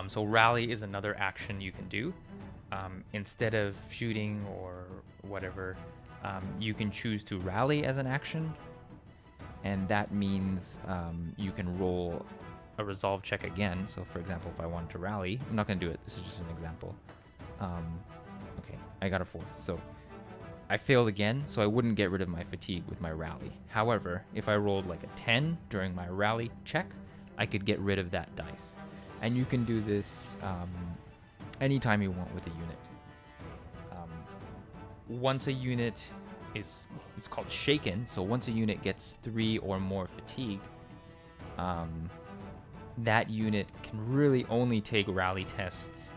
So rally is another action you can do. Instead of shooting or whatever, you can choose to rally as an action. And that means you can roll a resolve check again. So for example, if I wanted to rally, I'm not going to do it. This is just an example. Okay, I got a 4. So I failed again, so I wouldn't get rid of my fatigue with my rally. However, if I rolled a 10 during my rally check, I could get rid of that dice. And you can do this anytime you want with a unit. Once a unit it's called shaken, so once a unit gets 3 or more fatigue, that unit can really only take rally tests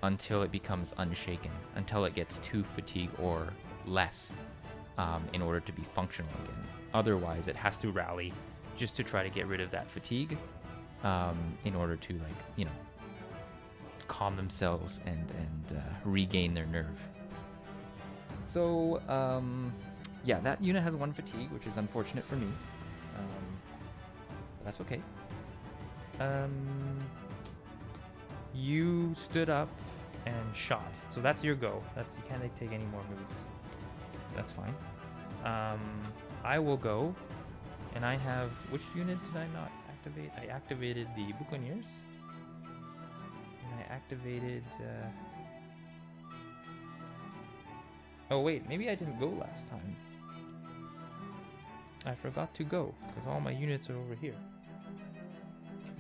until it becomes unshaken, until it gets 2 fatigue or less in order to be functional again. Otherwise, it has to rally just to try to get rid of that fatigue in order to calm themselves and regain their nerve. So yeah, that unit has 1 fatigue, which is unfortunate for me, but that's okay. You stood up and shot, so that's your go. You can't take any more moves. That's fine. I will go, and I have, which unit did I not activate? I activated the Buccaneers, and I activated oh wait, maybe I didn't go last time. I forgot to go because all my units are over here.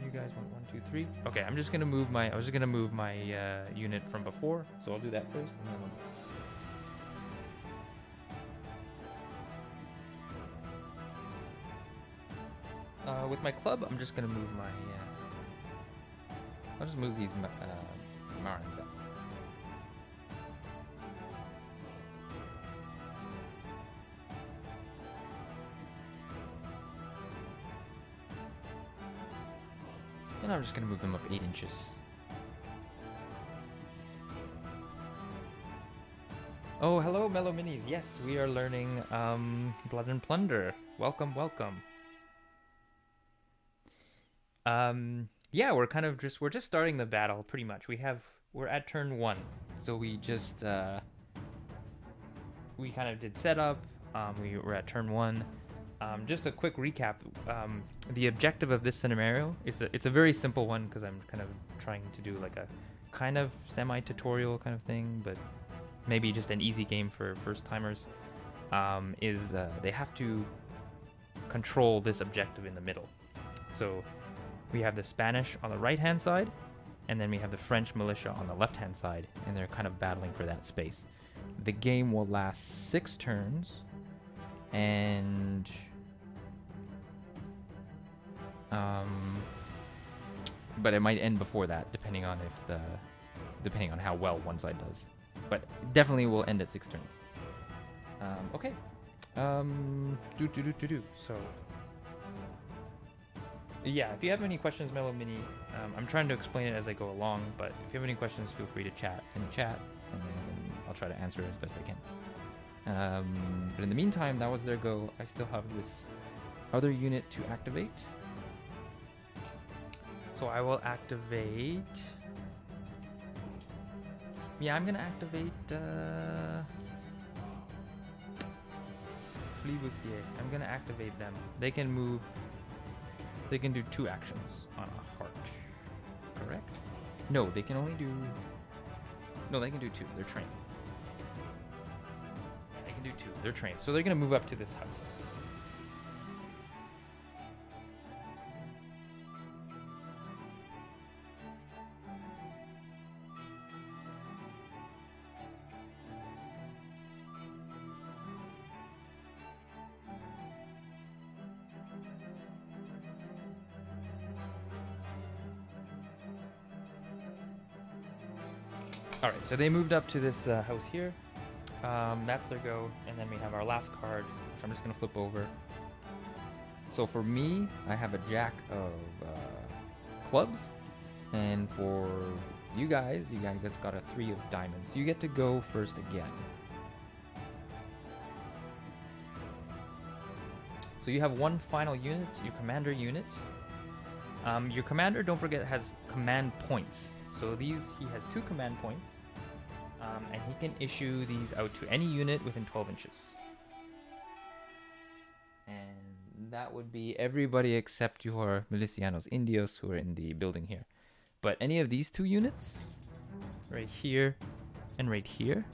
You guys want 1, 2, 3? Okay, I'm just gonna move my. I was just gonna move my unit from before, so I'll do that first, and then with my club, I'm just gonna move my. I'll just move these Marins up. And I'm just going to move them up 8 inches. Oh, hello, Mellow Minis. Yes, we are learning Blood and Plunder. Welcome, welcome. Yeah, we're just starting the battle, pretty much. We have we're at turn 1. So we just we kind of did setup. We were at turn 1. Just a quick recap. The objective of this scenario is it's a very simple one because I'm kind of trying to do like a kind of semi-tutorial kind of thing, but maybe just an easy game for first-timers. They have to control this objective in the middle. So we have the Spanish on the right-hand side, and then we have the French militia on the left-hand side, and they're kind of battling for that space. The game will last 6 turns, and but it might end before that, depending on how well one side does. But definitely will end at 6 turns. Okay. So yeah, if you have any questions, Mellow Mini, I'm trying to explain it as I go along, but if you have any questions, feel free to chat in the chat, and then I'll try to answer as best I can. But in the meantime, that was their go. I still have this other unit to activate. So I will activate... Yeah, I'm gonna activate Flibustier. I'm gonna activate them. They can move. They can do 2 actions on a heart. Correct? No, they can only do. No, they can do 2. They're trained. Yeah, they can do 2. They're trained. So they're gonna move up to this house. Alright, so they moved up to this house here. That's their go. And then we have our last card, which I'm just going to flip over. So for me, I have a jack of clubs. And for you guys got a 3 of diamonds. You get to go first again. So you have one final unit, your commander unit. Your commander, don't forget, has command points. So he has 2 command points, and he can issue these out to any unit within 12 inches. And that would be everybody except your Milicianos Indios who are in the building here. But any of these 2 units, right here and right here,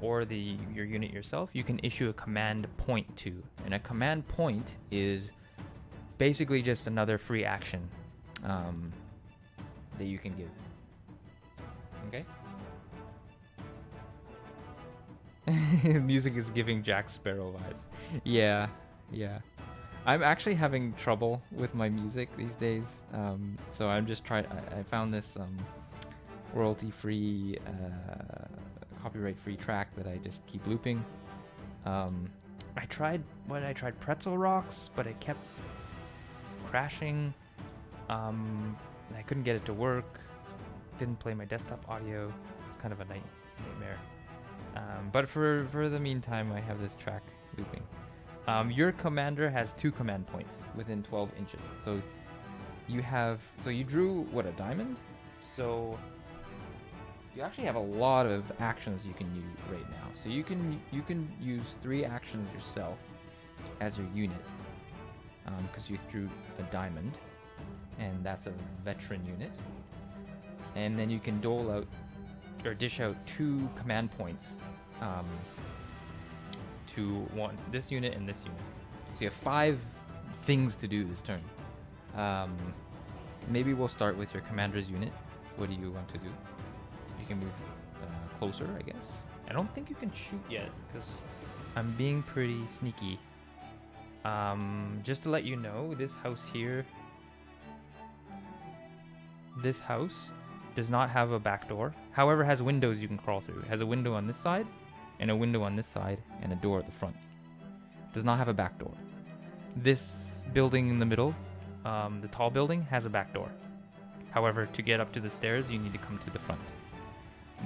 or your unit yourself, you can issue a command point to. And a command point is basically just another free action that you can give. Okay? Music is giving Jack Sparrow vibes. Yeah. I'm actually having trouble with my music these days. So I'm just trying. I found this royalty-free, copyright-free track that I just keep looping. I tried Pretzel Rocks, but it kept crashing. I couldn't get it to work. Didn't play my desktop audio. It's kind of a nightmare. But for the meantime, I have this track looping. Your commander has 2 command points within 12 inches. So you drew what, a diamond? So you actually have a lot of actions you can use right now. So you can use 3 actions yourself as your unit, because you drew a diamond, and that's a veteran unit. And then you can dole out or dish out 2 command points to this unit and this unit. So you have 5 things to do this turn. Maybe we'll start with your commander's unit. What do you want to do? You can move closer, I guess. I don't think you can shoot yet because I'm being pretty sneaky. Just to let you know, this house here, this house does not have a back door. However, has windows you can crawl through. It has a window on this side, and a window on this side, and a door at the front. Does not have a back door. This building in the middle, the tall building, has a back door. However, to get up to the stairs, you need to come to the front.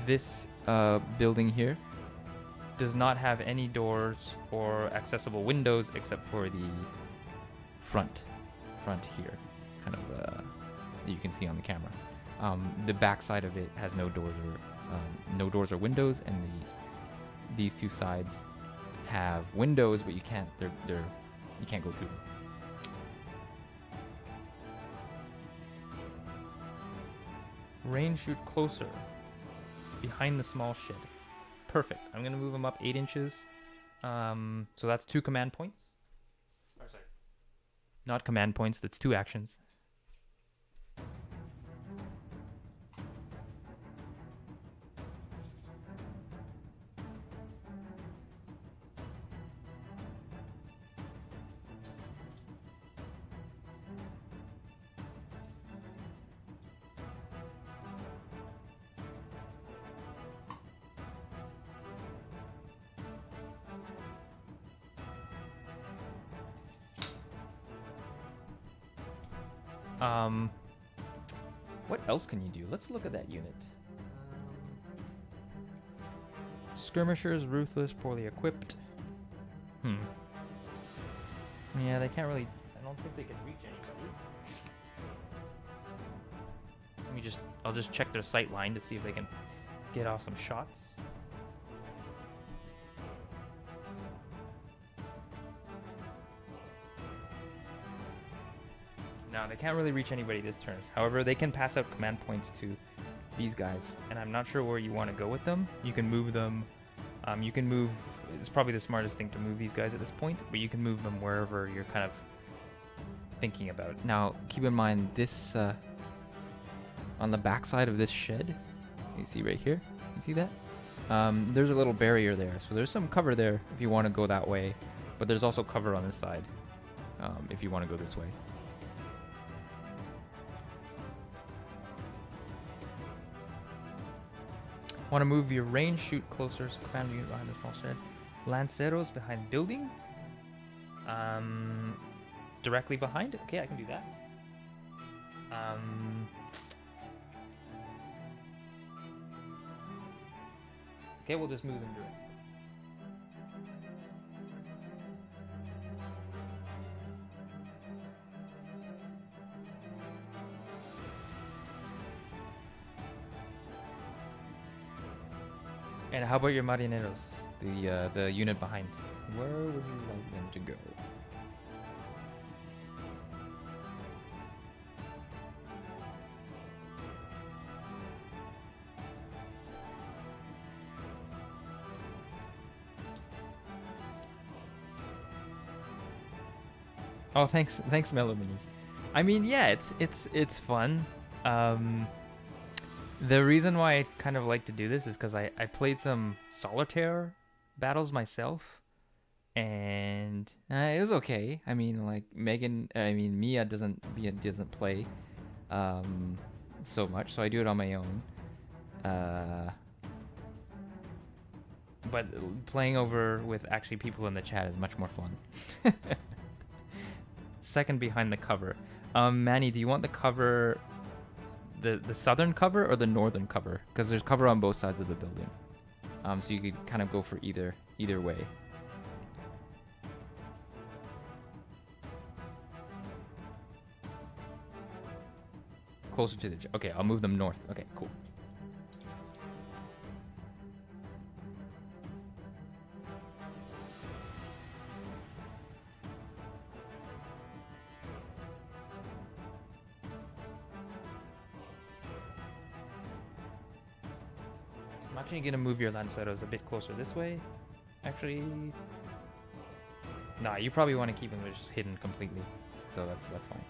This building here does not have any doors or accessible windows except for the front here, kind of you can see on the camera. The back side of it has no doors or windows, and these two sides have windows, but you can't you can't go through them. Range shoot closer, behind the small shed. Perfect. I'm gonna move them up 8 inches. So that's 2 command points. Or sorry, not command points. That's 2 actions. What else can you do? Let's look at that unit. Skirmishers, ruthless, poorly equipped. Yeah, they can't really... I don't think they can reach anybody. I'll just check their sight line to see if they can get off some shots. No, they can't really reach anybody this turn. However, they can pass out command points to these guys, and I'm not sure where you want to go with them. You can move them. You can move. It's probably the smartest thing to move these guys at this point, but you can move them wherever you're kind of thinking about. Now, keep in mind this on the back side of this shed. You see right here. You see that? There's a little barrier there, so there's some cover there if you want to go that way, but there's also cover on this side if you want to go this way. Want to move your range shoot closer, so command unit behind the small shed. Lanceros behind building. Directly behind. Okay, I can do that. Okay, we'll just move them direct. And how about your marineros, the unit behind? Where would you like them to go? Oh, thanks, Mellow Minis. I mean, yeah, it's fun. The reason why I kind of like to do this is because I played some solitaire battles myself, and it was okay. I mean, like Mia doesn't play so much, so I do it on my own. But playing over with actually people in the chat is much more fun. Second behind the cover. Manny, do you want the cover, the southern cover or the northern cover? Because there's cover on both sides of the building. So you could kind of go for either way. Closer to the... Okay, I'll move them north. Okay, cool. I'm actually going to move your Lanceros a bit closer this way. Actually... Nah, you probably want to keep them just hidden completely. So that's fine.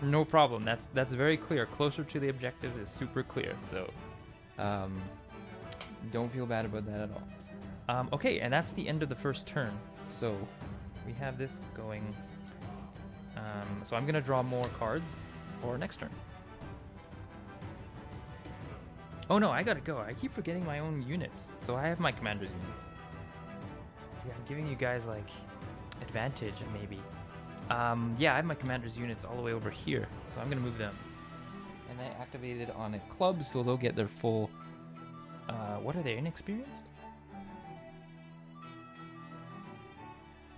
No problem. That's very clear. Closer to the objectives is super clear. So, don't feel bad about that at all. Okay, and that's the end of the first turn. So, we have this going. So I'm gonna draw more cards for next turn. Oh no, I gotta go. I keep forgetting my own units. So I have my commander's units. Yeah, I'm giving you guys like advantage maybe. Yeah, I have my commander's units all the way over here, so I'm going to move them. And I activated on a club, so they'll get their full... what are they, inexperienced?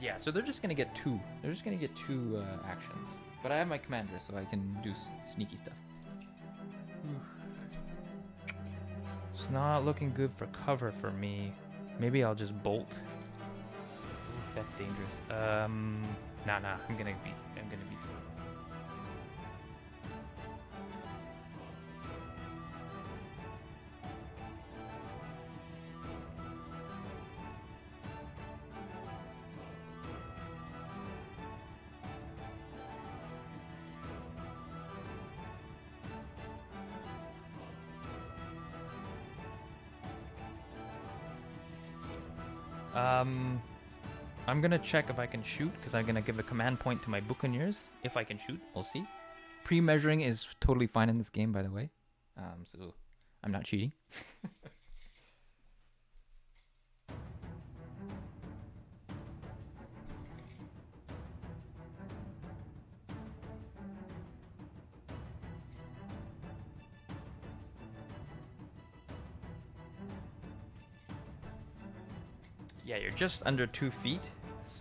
Yeah, so they're just gonna get 2. They're just gonna get 2 actions. But I have my commander, so I can do sneaky stuff. It's not looking good for cover for me. Maybe I'll just bolt. Ooh, that's dangerous. Nah. I'm gonna be. I'm gonna check if I can shoot, because I'm gonna give a command point to my Buccaneers. If I can shoot, we'll see. Pre-measuring is totally fine in this game, by the way. So I'm not cheating. Yeah, you're just under 2 feet,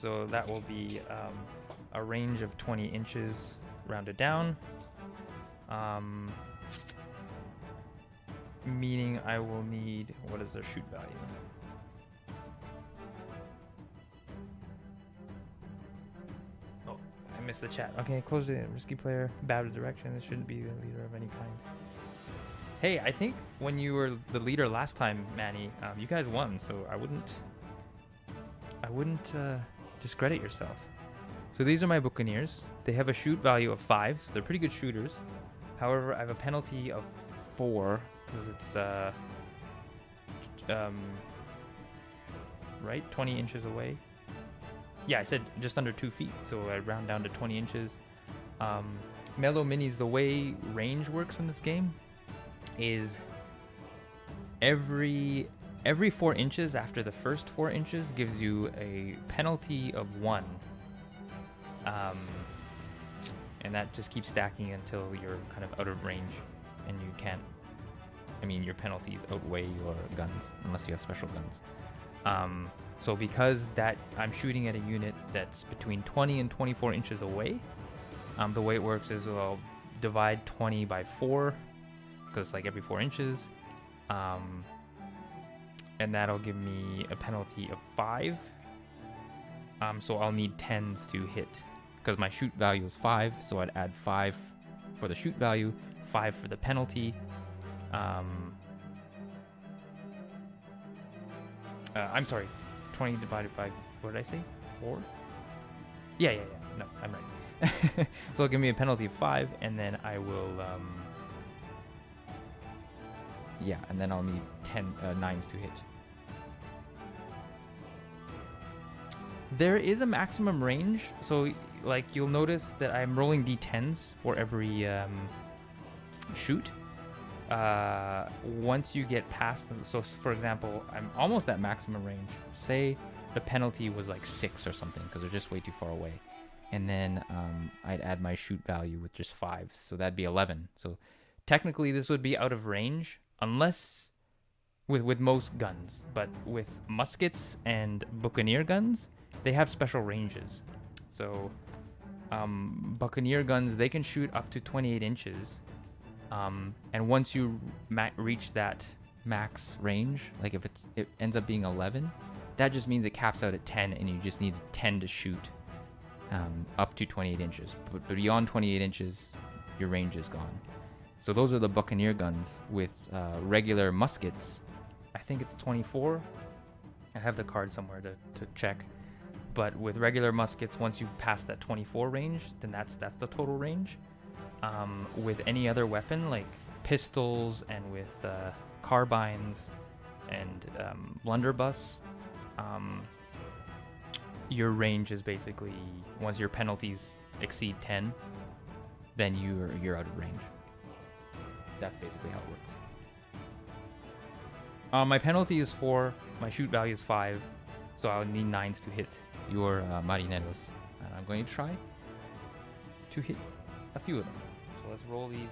so that will be a range of 20 inches rounded down. Meaning I will need, what is their shoot value? Oh, I missed the chat. Okay, close it. Risky player, bad direction. This shouldn't be the leader of any kind. Hey, I think when you were the leader last time, Manny, you guys won, so I wouldn't discredit yourself. So these are my Buccaneers. They have a shoot value of 5, so they're pretty good shooters. However, I have a penalty of 4 because it's right, 20 inches away. Yeah, I said just under 2 feet, so I round down to 20 inches. Mellow Minis, the way range works in this game is every 4 inches after the first 4 inches gives you a penalty of 1. And that just keeps stacking until you're kind of out of range and you can't, I mean, your penalties outweigh your guns unless you have special guns. So because that I'm shooting at a unit that's between 20 and 24 inches away, the way it works is I'll divide 20 by 4 because it's like every 4 inches. And that'll give me a penalty of 5. So I'll need 10s to hit because my shoot value is 5. So I'd add 5 for the shoot value, 5 for the penalty. I'm sorry, 20 divided by, what did I say? 4? Yeah. No, I'm right. So it'll give me a penalty of 5, and then I will, yeah, and then I'll need 9s to hit. There is a maximum range, so like you'll notice that I'm rolling d10s for every shoot. Once you get past them, so for example, I'm almost at maximum range. Say the penalty was like 6 or something because they're just way too far away, and then I'd add my shoot value with just 5, so that'd be 11. So technically this would be out of range unless with most guns, but with muskets and Buccaneer guns, they have special ranges. So Buccaneer guns, they can shoot up to 28 inches. And once you reach that max range, like if it ends up being 11, that just means it caps out at 10 and you just need 10 to shoot up to 28 inches. But beyond 28 inches, your range is gone. So those are the Buccaneer guns. With regular muskets, I think it's 24. I have the card somewhere to check. But with regular muskets, once you pass that 24 range, then that's the total range. With any other weapon, like pistols and with carbines and blunderbuss, your range is basically, once your penalties exceed 10, then you're out of range. That's basically how it works. My penalty is 4, my shoot value is 5, so I'll need 9s to hit your marineros. And I'm going to try to hit a few of them. So let's roll these.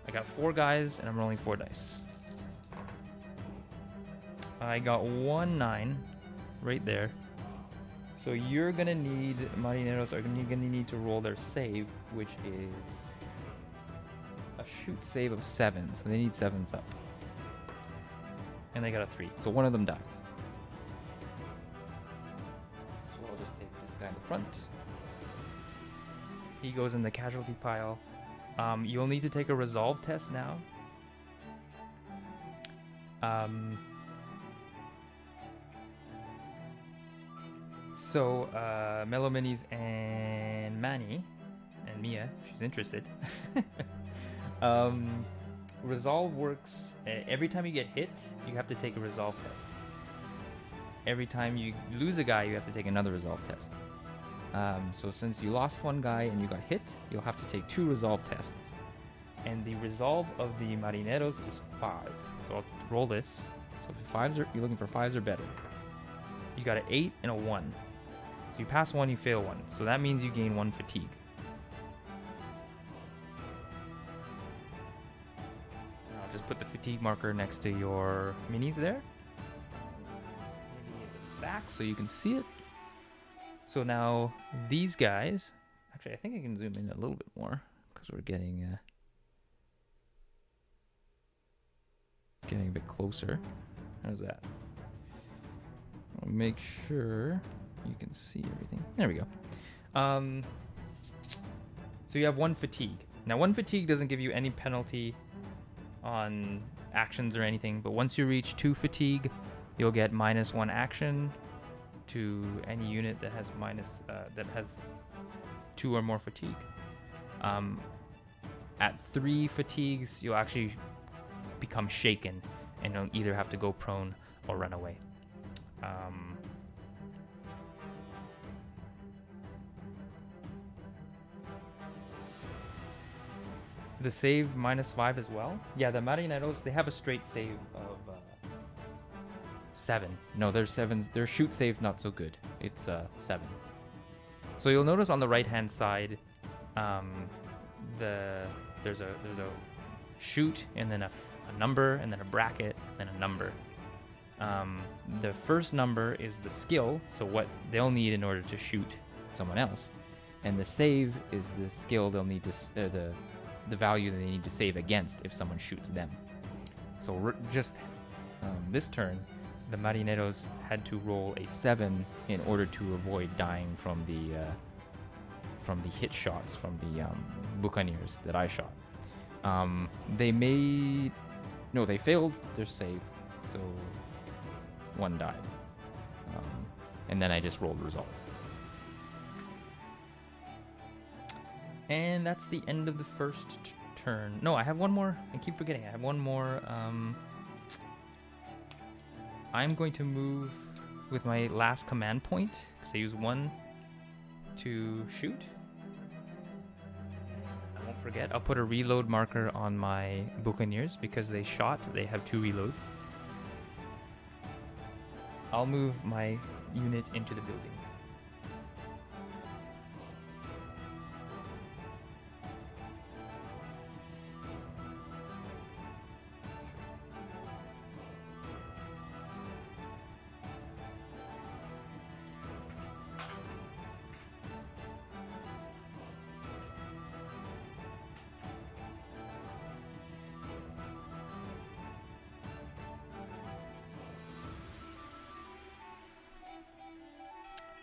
I got 4 guys and I'm rolling 4 dice. I got 1 9 right there. So you're gonna need, Marineros are gonna need to roll their save, which is a shoot save of 7. So they need 7s up. And they got a 3. So one of them dies. So I'll just take this guy in the front. He goes in the casualty pile. You'll need to take a resolve test now. So Melomenes and Manny and Mia, she's interested. Resolve works every time you get hit, you have to take a resolve test. Every time you lose a guy, you have to take another resolve test. So since you lost one guy and you got hit, you'll have to take 2 resolve tests. And the resolve of the Marineros is 5. So I'll roll this. So if you're looking for 5s or better. You got an 8 and a 1. So you pass 1, you fail 1. So that means you gain 1 fatigue. I'll just put the fatigue marker next to your minis there. Maybe at the back so you can see it. So now these guys, actually I think I can zoom in a little bit more because we're getting a bit closer. How's that? I'll make sure you can see everything. There we go. So you have 1 fatigue. Now 1 fatigue doesn't give you any penalty on actions or anything, but once you reach 2 fatigue, you'll get -1 action to any unit that has that has 2 or more fatigue. At 3 fatigues, you'll actually become shaken and you'll either have to go prone or run away. The save -5 as well. Yeah, the Marineros, they have a straight save of 7. No, their 7s. Their shoot save's not so good. It's 7. So you'll notice on the right hand side, there's a shoot and then a number and then a bracket and a number. The first number is the skill, so what they'll need in order to shoot someone else, and the save is the skill they'll need to the value that they need to save against if someone shoots them. So this turn, the Marineros had to roll a 7 in order to avoid dying from the hit shots from the Buccaneers that I shot. They failed their save, so 1 died. And then I just rolled resolve. And that's the end of the first turn. No, I have one more. I keep forgetting. I have one more. I'm going to move with my last command point, because I use 1 to shoot. I won't forget. I'll put a reload marker on my Buccaneers, because they shot. They have 2 reloads. I'll move my unit into the building.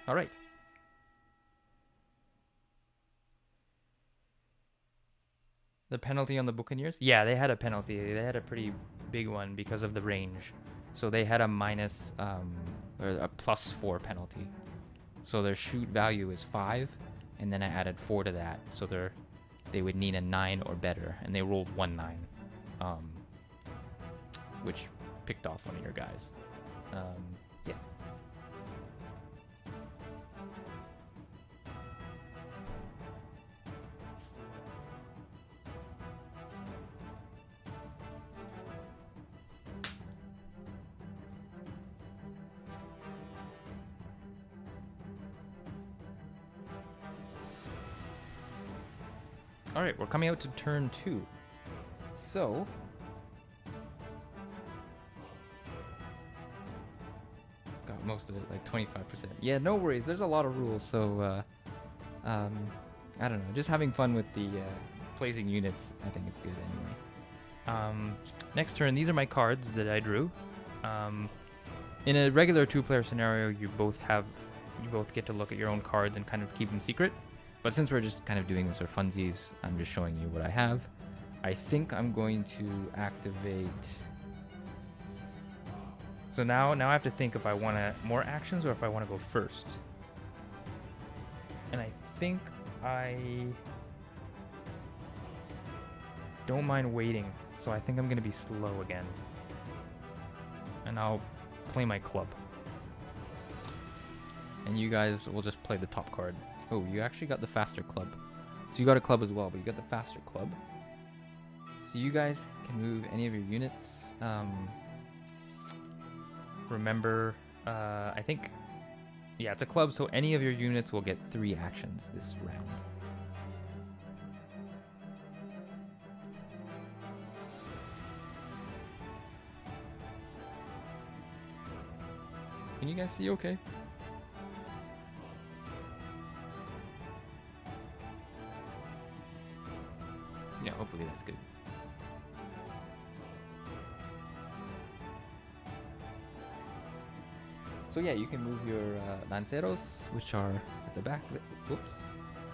All right. The penalty on the Buccaneers? Yeah, they had a penalty. They had a pretty big one because of the range. So they had a or a +4 penalty. So their shoot value is 5, and then I added 4 to that. So they would need a 9 or better, and they rolled 1 9, which picked off one of your guys. Yeah. All right, we're coming out to turn 2. So, most of it, like 25%. Yeah, no worries. There's a lot of rules, so I don't know. Just having fun with the placing units, I think it's good anyway. Next turn, these are my cards that I drew. In a regular 2-player scenario, you both get to look at your own cards and kind of keep them secret. But since we're just kind of doing this for funsies, I'm just showing you what I have. I think I'm going to activate. So now I have to think if I want more actions or if I want to go first. And I think I don't mind waiting, so I think I'm going to be slow again. And I'll play my club. And you guys will just play the top card. Oh, you actually got the faster club. So you got a club as well, but you got the faster club. So you guys can move any of your units. Remember, I think, yeah, it's a club, so any of your units will get 3 actions this round. Can you guys see okay? Yeah, hopefully that's good. So yeah, you can move your lanceros, which are at the back. Whoops,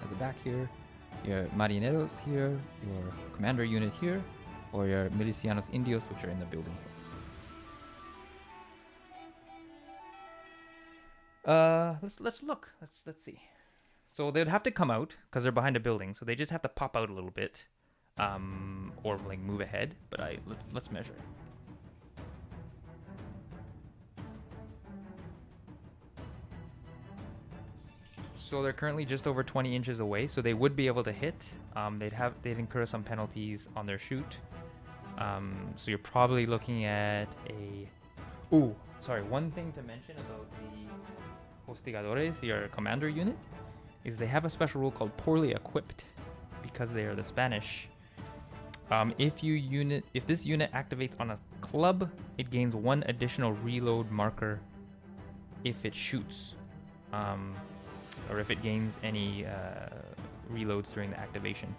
at the back here. Your marineros here. Your commander unit here, or your milicianos indios, which are in the building. Let's look. Let's see. So they'd have to come out because they're behind a building. So they just have to pop out a little bit, or like move ahead. But let's measure. So they're currently just over 20 inches away, so they would be able to hit. They'd incur some penalties on their shoot. So you're probably looking at a. Ooh, sorry. One thing to mention about the hostigadores, your commander unit, is they have a special rule called poorly equipped, because they are the Spanish. If this unit activates on a club, it gains 1 additional reload marker if it shoots. Or if it gains any reloads during the activation.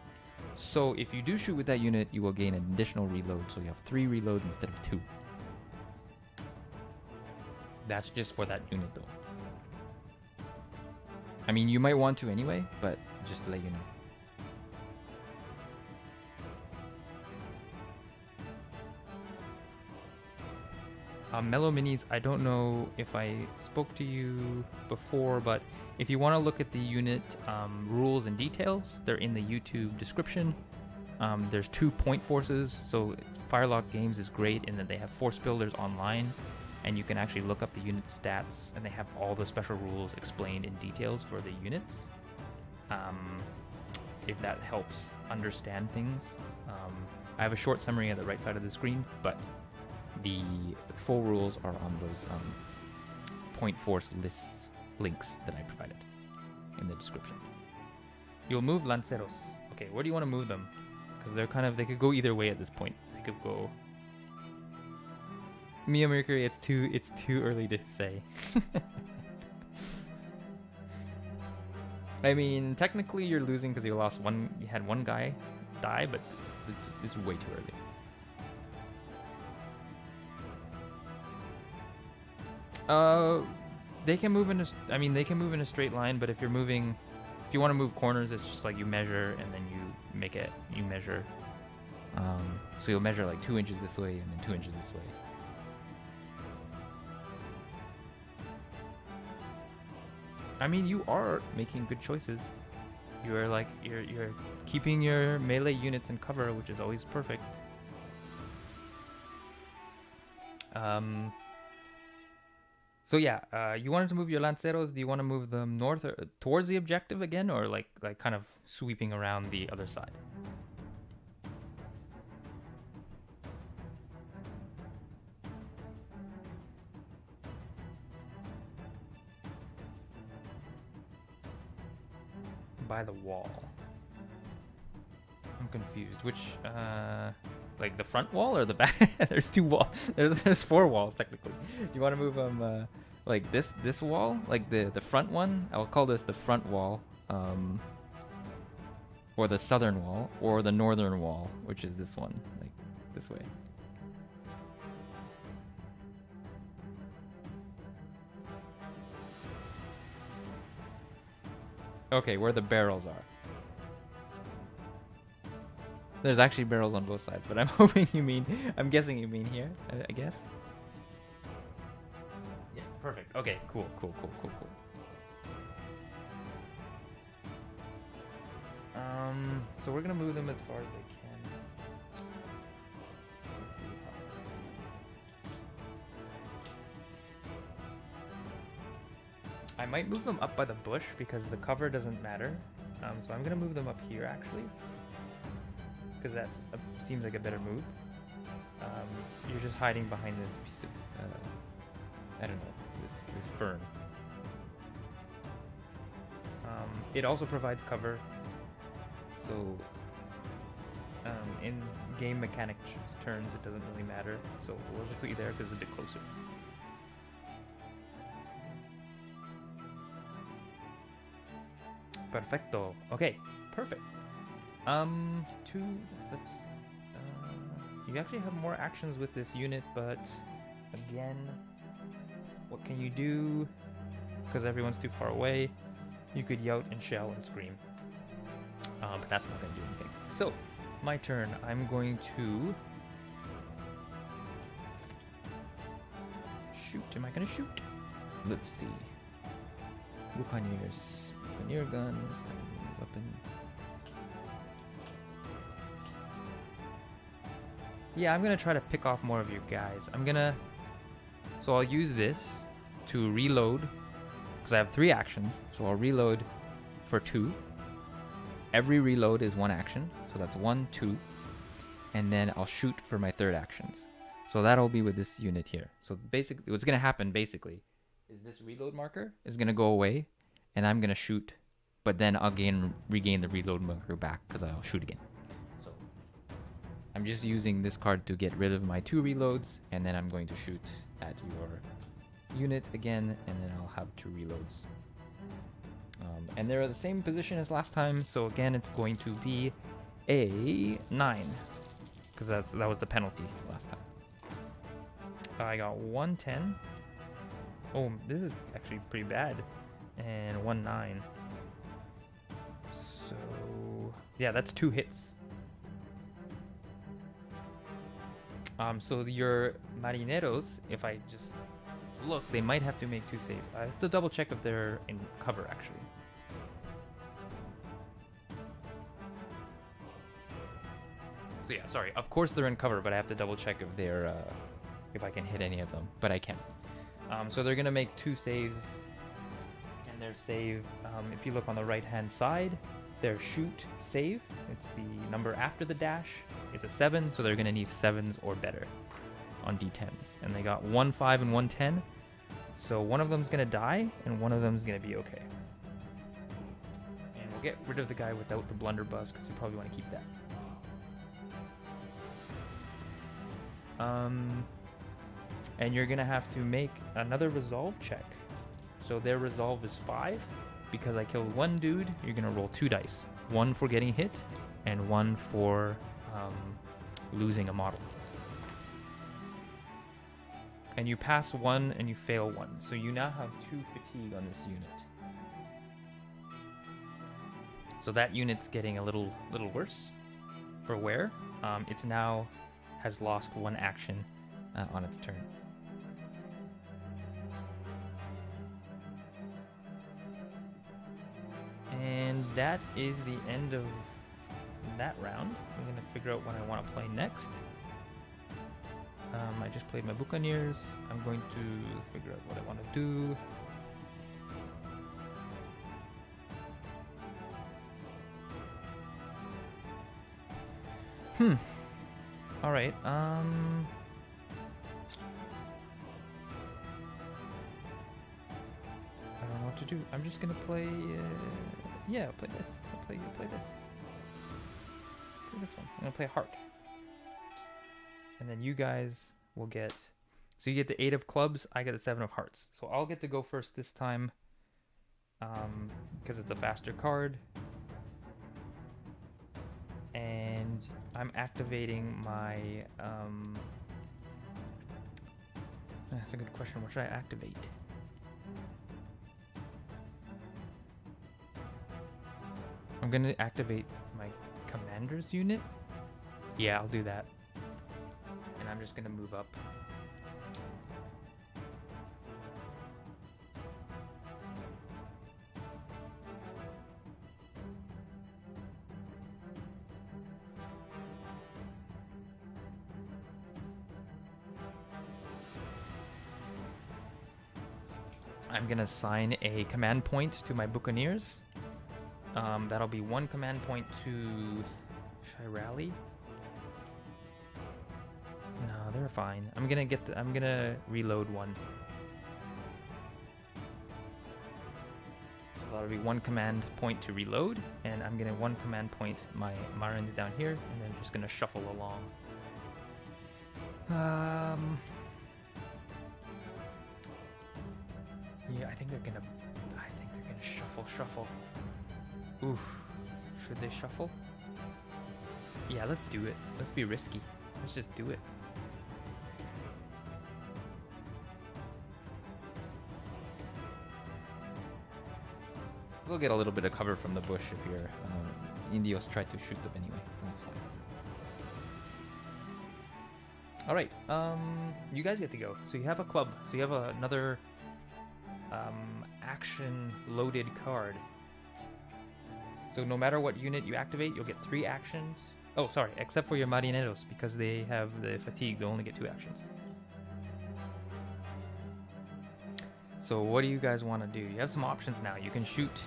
So if you do shoot with that unit, you will gain an additional reload, so you have 3 reloads instead of 2. That's just for that unit though. I mean, you might want to anyway, but just to let you know. Mellow Minis, I don't know if I spoke to you before, but if you want to look at the unit rules and details, they're in the YouTube description. There's 2 point forces, so Firelock Games is great in that they have force builders online, and you can actually look up the unit stats, and they have all the special rules explained in details for the units. If that helps understand things. I have a short summary at the right side of the screen, but the full rules are on those point force lists links that I provided in the description. You'll move lanceros. Okay, where do you want to move them? Because they could go either way at this point. They could go Mia Mercury. It's too early to say. I mean, technically you're losing because you had one guy die, but it's way too early. They can move in a straight line, but if you want to move corners, it's just like you measure and then you measure. So you'll measure like 2 inches this way and then 2 inches this way. I mean, you are making good choices. You're keeping your melee units in cover, which is always perfect. So yeah, you wanted to move your lanceros. Do you want to move them north or towards the objective again, or like kind of sweeping around the other side? By the wall. I'm confused. Which, like the front wall or the back? There's 2 walls. There's 4 walls technically. Do you want to move them like this wall, like the front one. I'll call this the front wall, or the southern wall, or the northern wall, which is this one, like this way. Okay, where the barrels are. There's actually barrels on both sides, but I'm hoping you mean, I'm guessing you mean here, I guess. Yeah, perfect. Okay, cool. So we're gonna move them as far as they can. Let's see how. I might move them up by the bush because the cover doesn't matter. So I'm gonna move them up here actually, because that seems like a better move. You're just hiding behind this piece of, I don't know, this fern. It also provides cover. So in game mechanics turns, it doesn't really matter. So we'll just put you there because it's a bit closer. Perfecto. Okay, perfect. Let's. You actually have more actions with this unit, but again, what can you do? Because everyone's too far away, you could yout and shell and scream. But that's not going to do anything. So, my turn. I'm going to shoot. Am I going to shoot? Let's see. Buccaneers. Buccaneer gun. Weapon. Yeah, I'm going to try to pick off more of you guys. So I'll use this to reload, because I have 3 actions. So I'll reload for 2. Every reload is 1 action, so that's 1, 2, and then I'll shoot for my 3rd actions. So that'll be with this unit here. So basically, what's gonna happen basically is this reload marker is gonna go away, and I'm gonna shoot, but then I'll regain the reload marker back because I'll shoot again. So I'm just using this card to get rid of my 2 reloads, and then I'm going to shoot at your unit again, and then I'll have 2 reloads. And they're the same position as last time, so again it's going to be a 9, because that was the penalty last time. I got 110. Oh, this is actually pretty bad, and 19. So yeah, that's 2 hits. So your marineros, if I just look, they might have to make 2 saves. I have to double check if they're in cover actually. So yeah, sorry. Of course they're in cover, but I have to double check if they're if I can hit any of them. But I can. So they're gonna make 2 saves, and their save. If you look on the right-hand side, their shoot save. It's the number after the dash. It's a 7, so they're gonna need 7s or better on D10s, and they got 1, 5, and 1, 10. So one of them's gonna die, and one of them's gonna be okay. And we'll get rid of the guy without the blunderbuss because you probably want to keep that. And you're gonna have to make another resolve check. So their resolve is 5. Because I killed 1 dude, you're gonna roll 2 dice. 1 for getting hit, and 1 for losing a model. And you pass 1 and you fail 1. So you now have 2 fatigue on this unit. So that unit's getting a little worse for wear. It's now has lost 1 action on its turn. And that is the end of that round. I'm going to figure out what I want to play next. I just played my Buccaneers. I'm going to figure out what I want to do. All right. I don't know what to do. I'm just gonna play. Yeah, I'll play this. I'll play this. Play this one. I'm gonna play Heart. And then you guys will get So you get the 8 of clubs, I get the 7 of hearts. So I'll get to go first this time, because it's a faster card. And I'm activating my, that's a good question. What should I activate? I'm gonna activate my commander's unit. Yeah, I'll do that. And I'm just gonna move up. I'm gonna assign a command point to my Buccaneers. That'll be 1 command point to... Should I rally? No, they're fine. I'm gonna reload 1. So that'll be 1 command point to reload, and I'm gonna 1 command point my Marines down here, and then just gonna shuffle along. Yeah, I think they're gonna shuffle. Oof. Should they shuffle? Yeah, let's do it. Let's be risky. Let's just do it. We'll get a little bit of cover from the bush if your Indios try to shoot them anyway. That's fine. Alright, you guys get to go. So you have a club. So you have another action loaded card. So no matter what unit you activate, you'll get 3 actions. Oh, sorry, except for your Marineros, because they have the fatigue, they'll only get 2 actions. So what do you guys want to do? You have some options now. You can shoot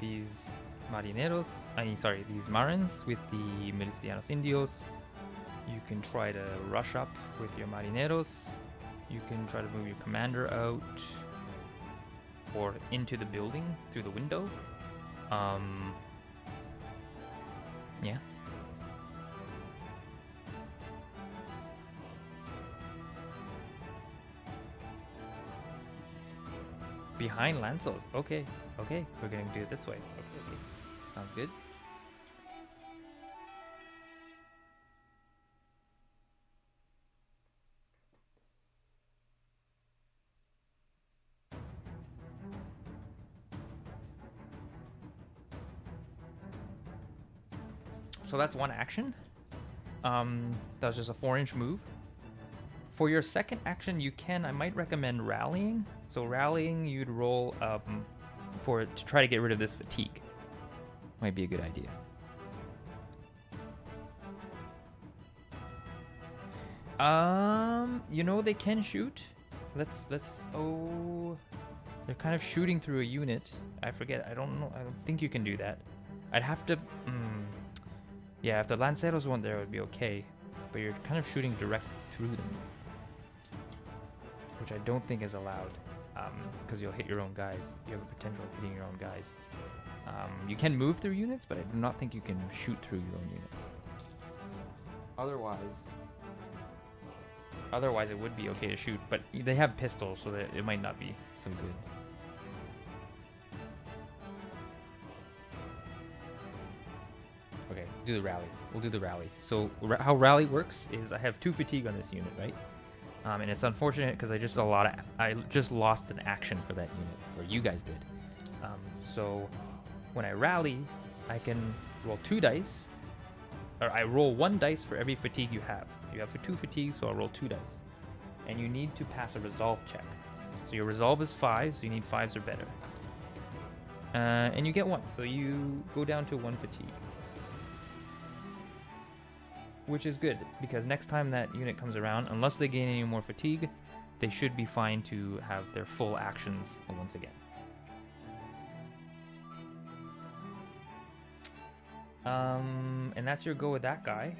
these Marineros, these Marines with the Milicianos Indios. You can try to rush up with your Marineros. You can try to move your commander out or into the building through the window. Yeah. Behind Lancel's. Okay. Okay. We're going to do it this way. Okay. Sounds good. So that's 1 action. That was just a 4-inch move. For your second action, I might recommend rallying. So rallying, you'd roll to try to get rid of this fatigue. Might be a good idea. They can shoot. Let's oh, they're kind of shooting through a unit. I forget. I don't know. I don't think you can do that. I'd have to. Yeah, if the Lanceros weren't there, it would be okay. But you're kind of shooting direct through them, which I don't think is allowed, because you'll hit your own guys. You have a potential of hitting your own guys. You can move through units, but I do not think you can shoot through your own units. Otherwise, it would be okay to shoot, but they have pistols, so that it might not be so good. Okay, do the rally. We'll do the rally. So how rally works is I have 2 fatigue on this unit, right? And it's unfortunate because I just lost an action for that unit, or you guys did. So when I rally, I can roll 2 dice, or I roll 1 dice for every fatigue you have. You have 2 fatigues, so I'll roll 2 dice. And you need to pass a resolve check. So your resolve is 5, so you need 5s or better. And you get 1, so you go down to 1 fatigue. Which is good, because next time that unit comes around, unless they gain any more fatigue, they should be fine to have their full actions once again. And that's your go with that guy.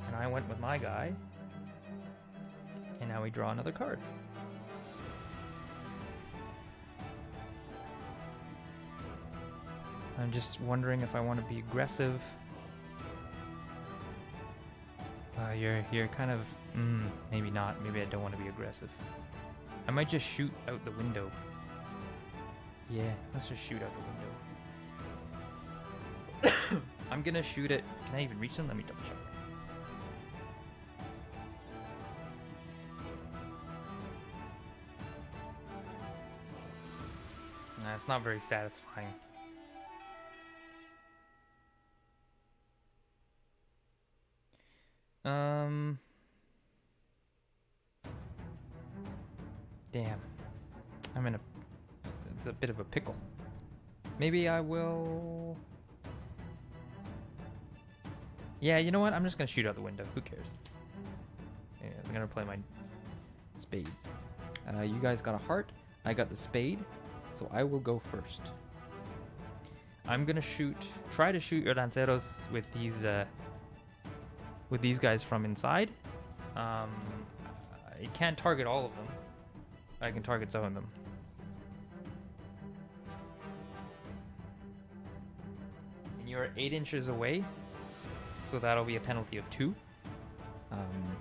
And I went with my guy. And now we draw another card. I'm just wondering if I want to be aggressive. You're kind of maybe not. Maybe I don't want to be aggressive. I might just shoot out the window. Yeah, let's just shoot out the window. I'm gonna shoot it. Can I even reach them? Let me double check. Nah, it's not very satisfying. Damn. It's a bit of a pickle. Maybe I will... Yeah, you know what? I'm just gonna shoot out the window. Who cares? Yeah, I'm gonna play my spades. You guys got a heart. I got the spade. So I will go first. I'm gonna try to shoot your lanceros with these guys from inside. I can't target all of them. I can target some of them. And you're 8 inches away, so that'll be a penalty of 2. And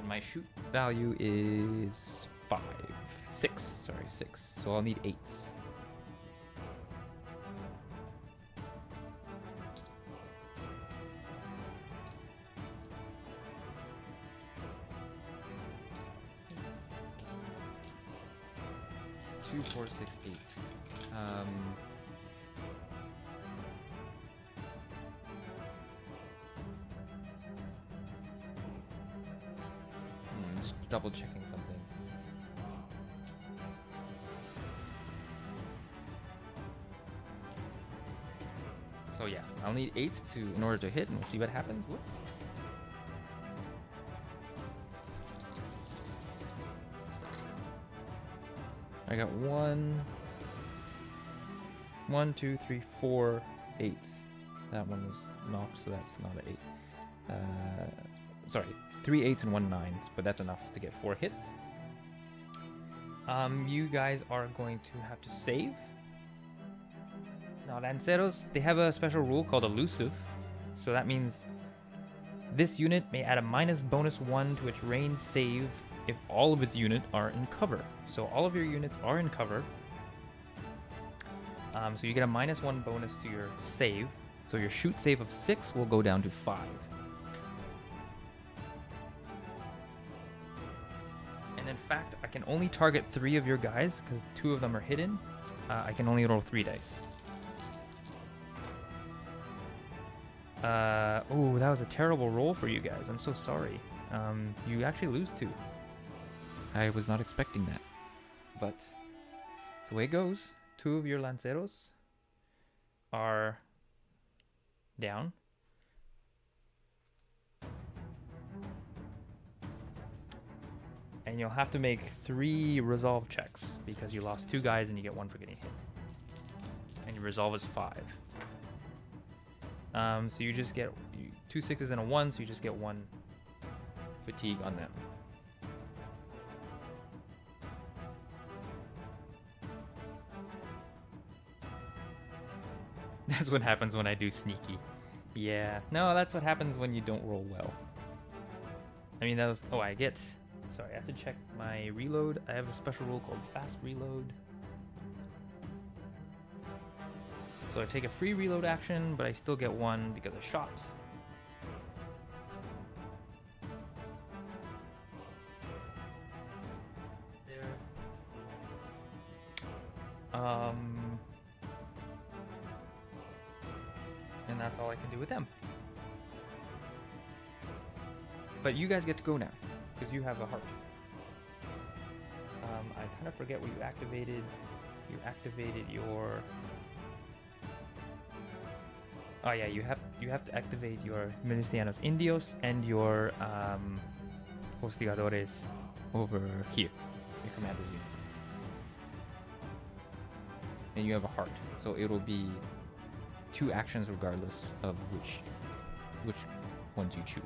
my shoot value is 6. Sorry, 6. So I'll need 8s. Two, 4, 6, 8. Just double checking something. So yeah, I'll need 8 in order to hit, and we'll see what happens. Whoops. I got 1, 2, 3, 4 8s. That one was knocked, so that's not an 8. Sorry, 3 8s and 1 9s, but that's enough to get 4 hits. You guys are going to have to save. Now, Lanceros, they have a special rule called elusive, so that means this unit may add a -bonus 1 to its range save if all of its units are in cover. So all of your units are in cover. So you get a -1 bonus to your save. So your shoot save of 6 will go down to 5. And in fact, I can only target 3 of your guys because 2 of them are hidden. I can only roll 3 dice. Oh, that was a terrible roll for you guys. I'm so sorry. You actually lose 2. I was not expecting that. But it's the way it goes. 2 of your lanceros are down. And you'll have to make 3 resolve checks because you lost 2 guys and you get 1 for getting hit. And your resolve is 5. So you just get 2 6s and a 1, so you just get 1 fatigue on them. That's what happens when I do sneaky. Yeah, no, that's what happens when you don't roll well. I mean, that was... Oh, I have to check my reload. I have a special rule called fast reload. So I take a free reload action, but I still get 1 because I shot. There. And that's all I can do with them. But you guys get to go now, because you have a heart. I kind of forget what you activated. You activated your... Oh yeah, you have to activate your Milicianos Indios and your Hostigadores over here, your commander's unit. And you have a heart, so it'll be 2 actions regardless of which ones you choose.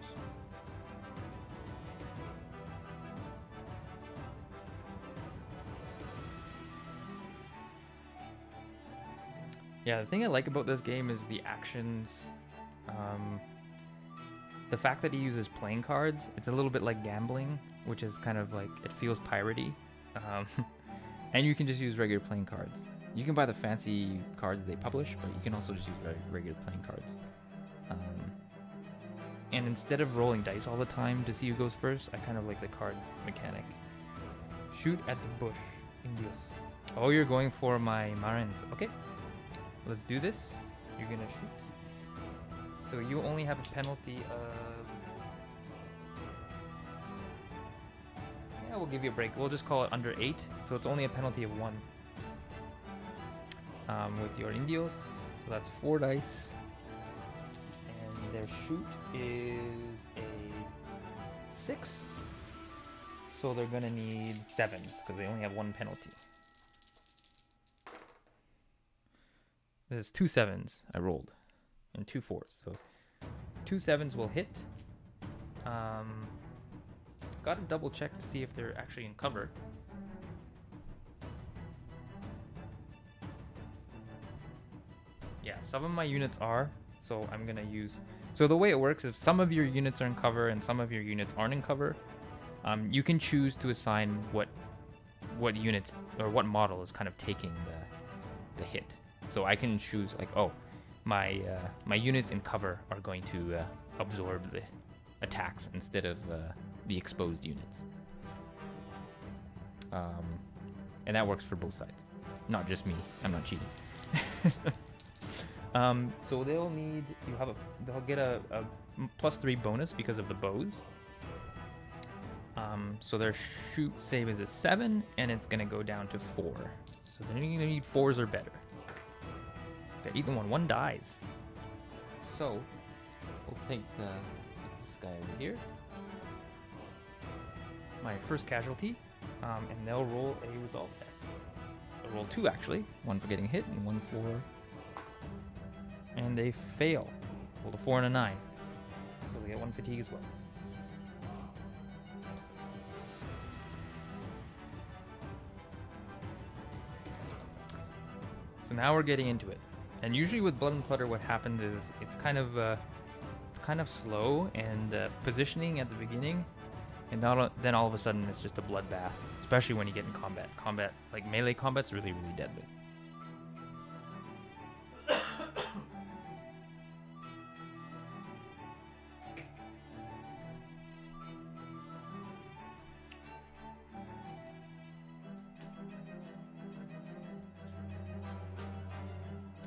Yeah, the thing I like about this game is the actions. the fact that he uses playing cards, it's a little bit like gambling, which is kind of like, it feels piratey. And you can just use regular playing cards. You can buy the fancy cards they publish, but you can also just use regular playing cards. And instead of rolling dice all the time to see who goes first, I kind of like the card mechanic. Shoot at the bush, Indios. Oh, you're going for my Marins. Okay, let's do this. You're gonna shoot. So you only have a penalty of... Yeah, we'll give you a break. We'll just call it under 8. So it's only a penalty of 1. With your Indios. So that's 4 dice. And their shoot is a 6. So they're gonna need 7s because they only have 1 penalty. There's 2 7s I rolled and 2 4s. So 2 7s will hit. Gotta double check to see if they're actually in cover. Yeah, some of my units are, so I'm gonna use... So the way it works is some of your units are in cover and some of your units aren't in cover. You can choose to assign what units or what model is kind of taking the hit. So I can choose like, oh, my units in cover are going to absorb the attacks instead of the exposed units. And that works for both sides, not just me. I'm not cheating. So they'll get a +3 bonus because of the bows. So their shoot save is a 7, and it's gonna go down to 4. So they're gonna need 4s or better. Okay, either one dies. So we'll take this guy over here, my first casualty, and they'll roll a resolve test. They'll roll 2 actually, 1 for getting hit and 1 for... And they fail. Rolled a 4 and a 9. So they get 1 fatigue as well. So now we're getting into it. And usually with Blood and Plunder, what happens is it's kind of slow and positioning at the beginning, and then all of a sudden it's just a bloodbath. Especially when you get in combat. Combat, like melee combat's really, really deadly.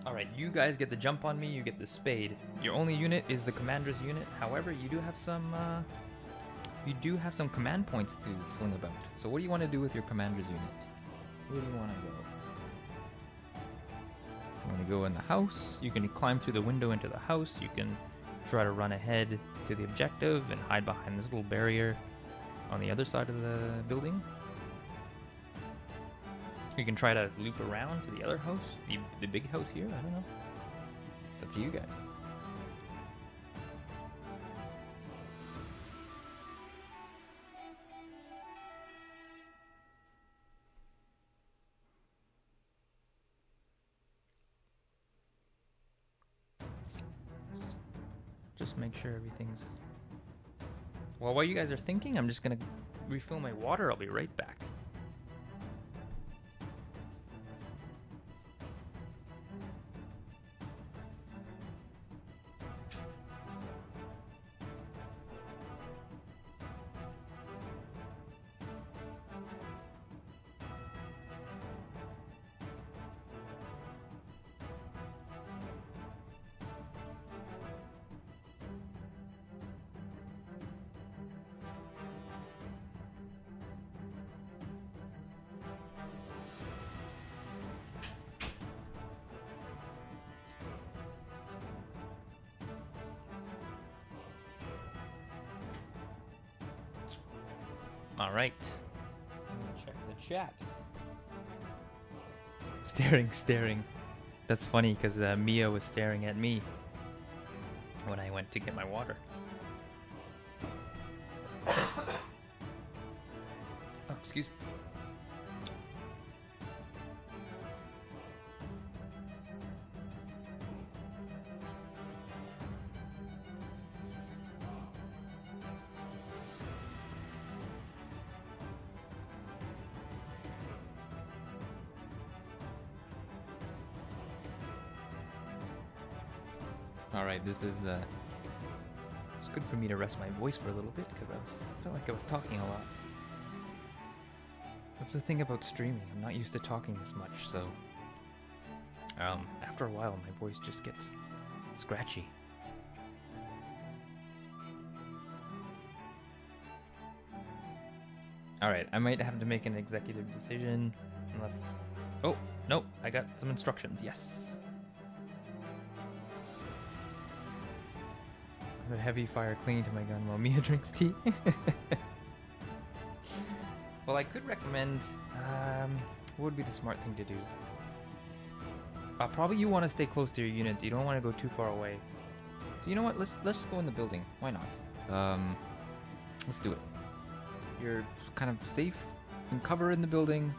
Alright, you guys get the jump on me, you get the spade. Your only unit is the commander's unit. However, you do have some command points to fling about. So what do you want to do with your commander's unit? Where do you want to go? You want to go in the house. You can climb through the window into the house. You can try to run ahead to the objective and hide behind this little barrier on the other side of the building. You can try to loop around to the other house, the big house here, I don't know. It's up to you guys. Just make sure everything's... Well, while you guys are thinking, I'm just gonna refill my water. I'll be right back. All right. Check the chat. Staring. That's funny because Mia was staring at me when I went to get my water. Oh, excuse me. Alright, this is it's good for me to rest my voice for a little bit because I felt like I was talking a lot. That's the thing about streaming. I'm not used to talking this much, so after a while my voice just gets scratchy. Alright, I might have to make an executive decision unless... Oh, no, I got some instructions, yes. A heavy fire clinging to my gun while Mia drinks tea. Well, I could recommend... what would be the smart thing to do? Probably you want to stay close to your units. You don't want to go too far away. So you know what? Let's just go in the building. Why not? Let's do it. You're kind of safe and cover in the building,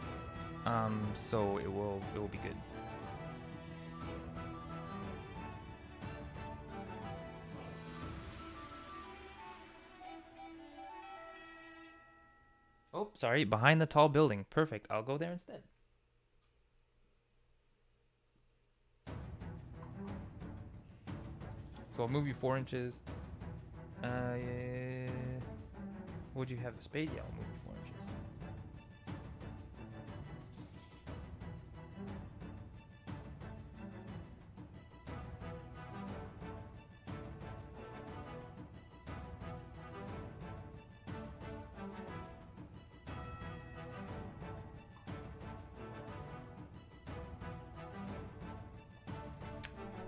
so it will be good. Oh, sorry, behind the tall building. Perfect. I'll go there instead. So I'll move you 4 inches. Yeah. Would you have a spade? Yeah, I'll move you 4 inches.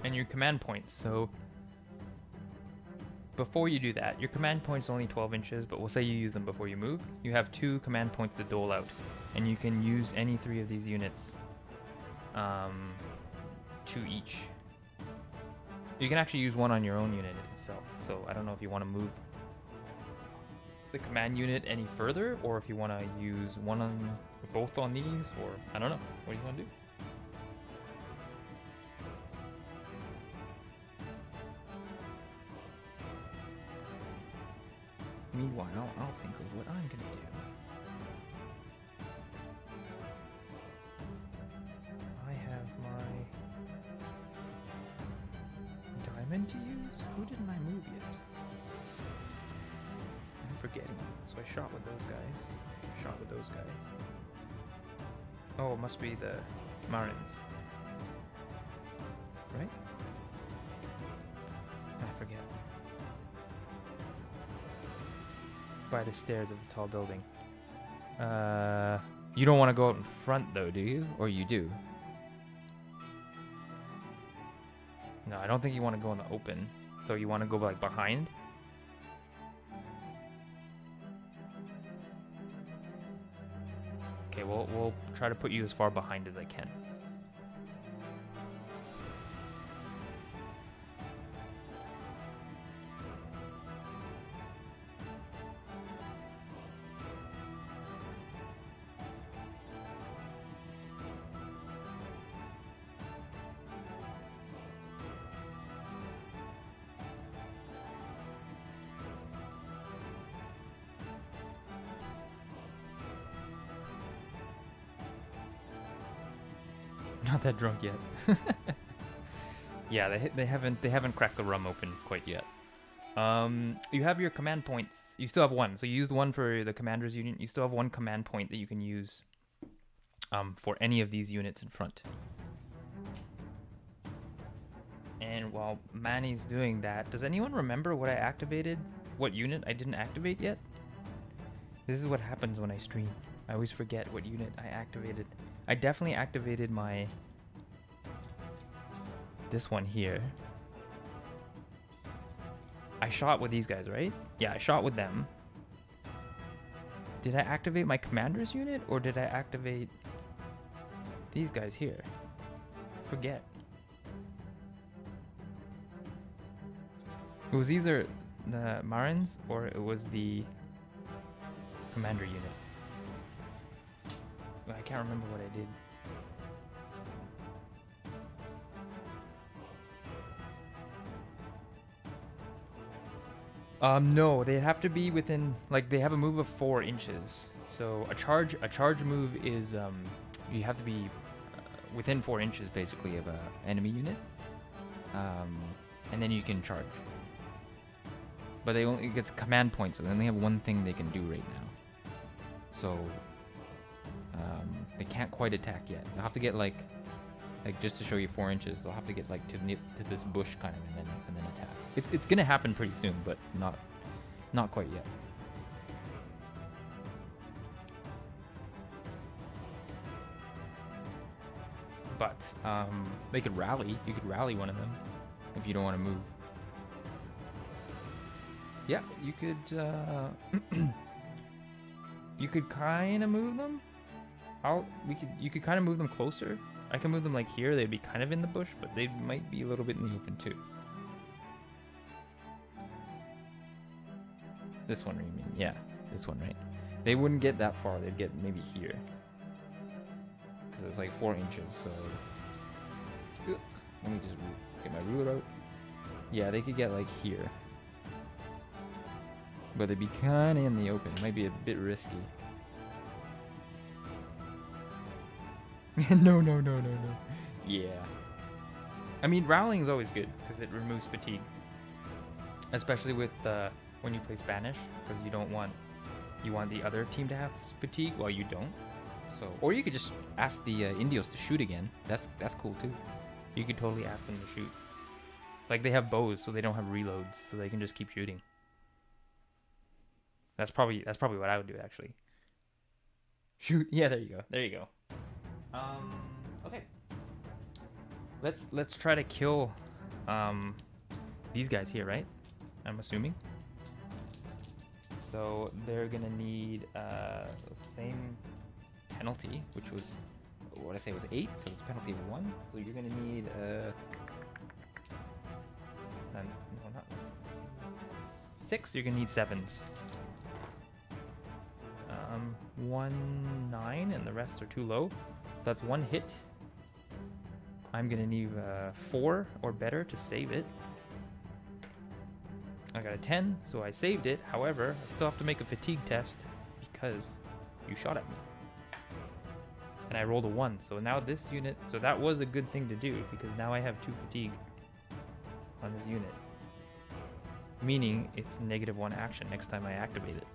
And your command points. So before you do that, your command point's only 12 inches, but we'll say you use them before you move. You have 2 command points to dole out, and you can use any 3 of these units, 2 each. You can actually use 1 on your own unit itself, so I don't know if you want to move the command unit any further, or if you want to use one on both on these, or I don't know. What do you want to do? Meanwhile, I'll think of what I'm gonna do. I have my diamond to use? Who didn't I move yet? I'm forgetting. So I shot with those guys. Shot with those guys. Oh, it must be the Marins. Right? I forget. By the stairs of the tall building. You don't want to go out in front though, do you? Or you do? No, I don't think you want to go in the open. So you want to go like behind? Okay, we'll try to put you as far behind as I can. Not that drunk yet. Yeah, they haven't cracked the rum open quite yet. You have your command points. You still have 1. So you used 1 for the commander's unit. You still have 1 command point that you can use for any of these units in front. And while Manny's doing that, does anyone remember what I activated? What unit I didn't activate yet? This is what happens when I stream. I always forget what unit I activated. I definitely activated this one here. I shot with these guys, right? Yeah, I shot with them. Did I activate my commander's unit, or did I activate these guys here? Forget. It was either the Marins or it was the commander unit. I can't remember what I did. No, they have to be within, like, they have a move of 4 inches. So a charge move is, you have to be within 4 inches, basically, of a enemy unit. and then you can charge. But they only, it gets command points, so they only have one thing they can do right now. So they can't quite attack yet. They'll have to get like just to show you 4 inches. They'll have to get like to this bush kind of, and then attack. It's gonna happen pretty soon, but not quite yet. But they could rally. You could rally one of them if you don't want to move. Yeah, you could. You could kind of move them. You could kind of move them closer. I can move them like here. They'd be kind of in the bush, but they might be a little bit in the open too. This one, you mean? Yeah, this one, right? They wouldn't get that far. They'd get maybe here. Because it's like 4 inches, so... Let me just get my ruler out. Yeah, they could get like here. But they'd be kind of in the open. It might be a bit risky. No. Yeah. I mean, rallying is always good because it removes fatigue. Especially with when you play Spanish, because you want the other team to have fatigue while you don't. So, or you could just ask the Indios to shoot again. That's cool too. You could totally ask them to shoot. Like they have bows, so they don't have reloads, so they can just keep shooting. That's probably what I would do actually. Shoot. Yeah, there you go. Okay. Let's try to kill these guys here, right? I'm assuming. So they're gonna need the same penalty, which was what I say was 8, so it's penalty of 1. So you're gonna need no, not 6. You're gonna need 7s. 1, 9, and the rest are too low. That's 1 hit. I'm gonna need 4 or better to save it. I got a 10, so I saved it. However, I still have to make a fatigue test because you shot at me. And I rolled a 1, so now this unit... So that was a good thing to do, because now I have 2 fatigue on this unit. Meaning, it's -1 action next time I activate it.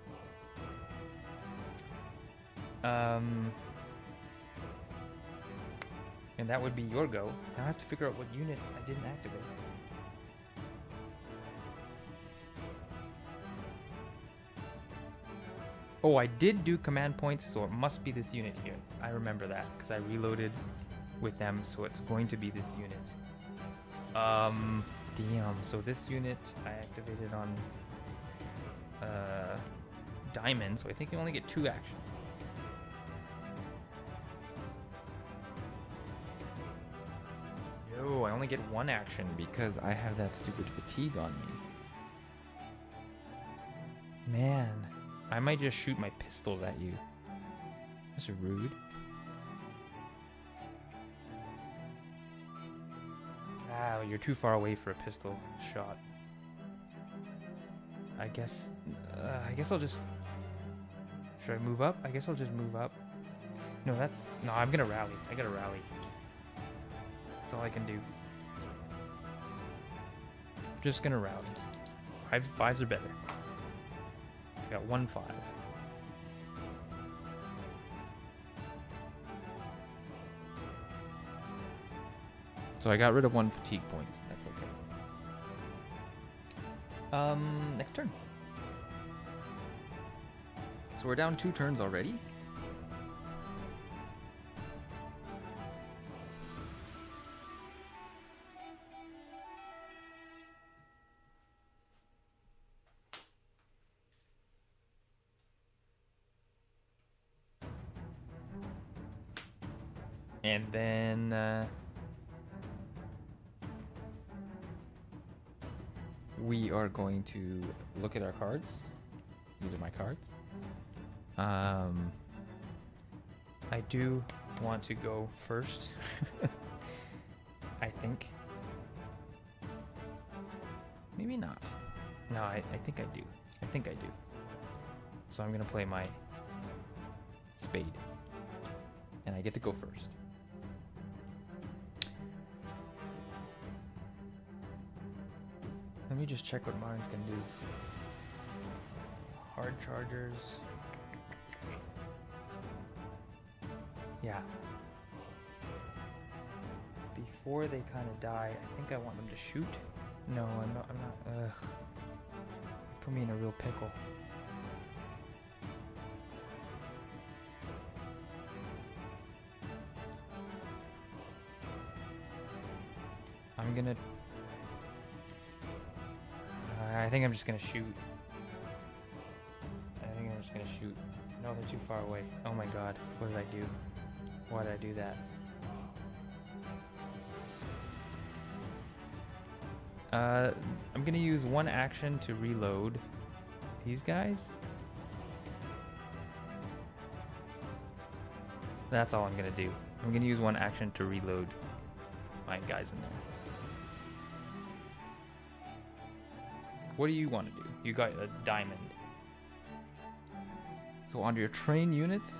And that would be your go. Now I have to figure out what unit I didn't activate. Oh, I did do command points, so it must be this unit here. I remember that, because I reloaded with them, so it's going to be this unit. Damn, so this unit I activated on Diamond, so I think you only get 2 action. No, I only get 1 action because I have that stupid fatigue on me. Man. I might just shoot my pistols at you. That's rude. Ah, you're too far away for a pistol shot. I guess I'll just... Should I move up? I guess I'll just move up. No, I'm gonna rally. I gotta rally. That's all I can do. Just gonna rally. 5s are better. I got 1 5. So I got rid of 1 fatigue point. That's okay. Next turn. So we're down 2 turns already. And then we are going to look at our cards. These are my cards. I do want to go first. I think. Maybe not. No, I think I do. I think I do. So I'm going to play my spade. And I get to go first. me just check what Marines can do. Hard chargers. Yeah. Before they kind of die, I think I want them to shoot. No, I'm not. Ugh. Put me in a real pickle. I'm gonna... I think I'm just gonna shoot. I think I'm just gonna shoot. No, they're too far away. Oh my god, what did I do? Why did I do that? I'm gonna use one action to reload these guys. That's all I'm gonna do. I'm gonna use one action to reload my guys in there. What do you want to do? You got a diamond. So on your train units,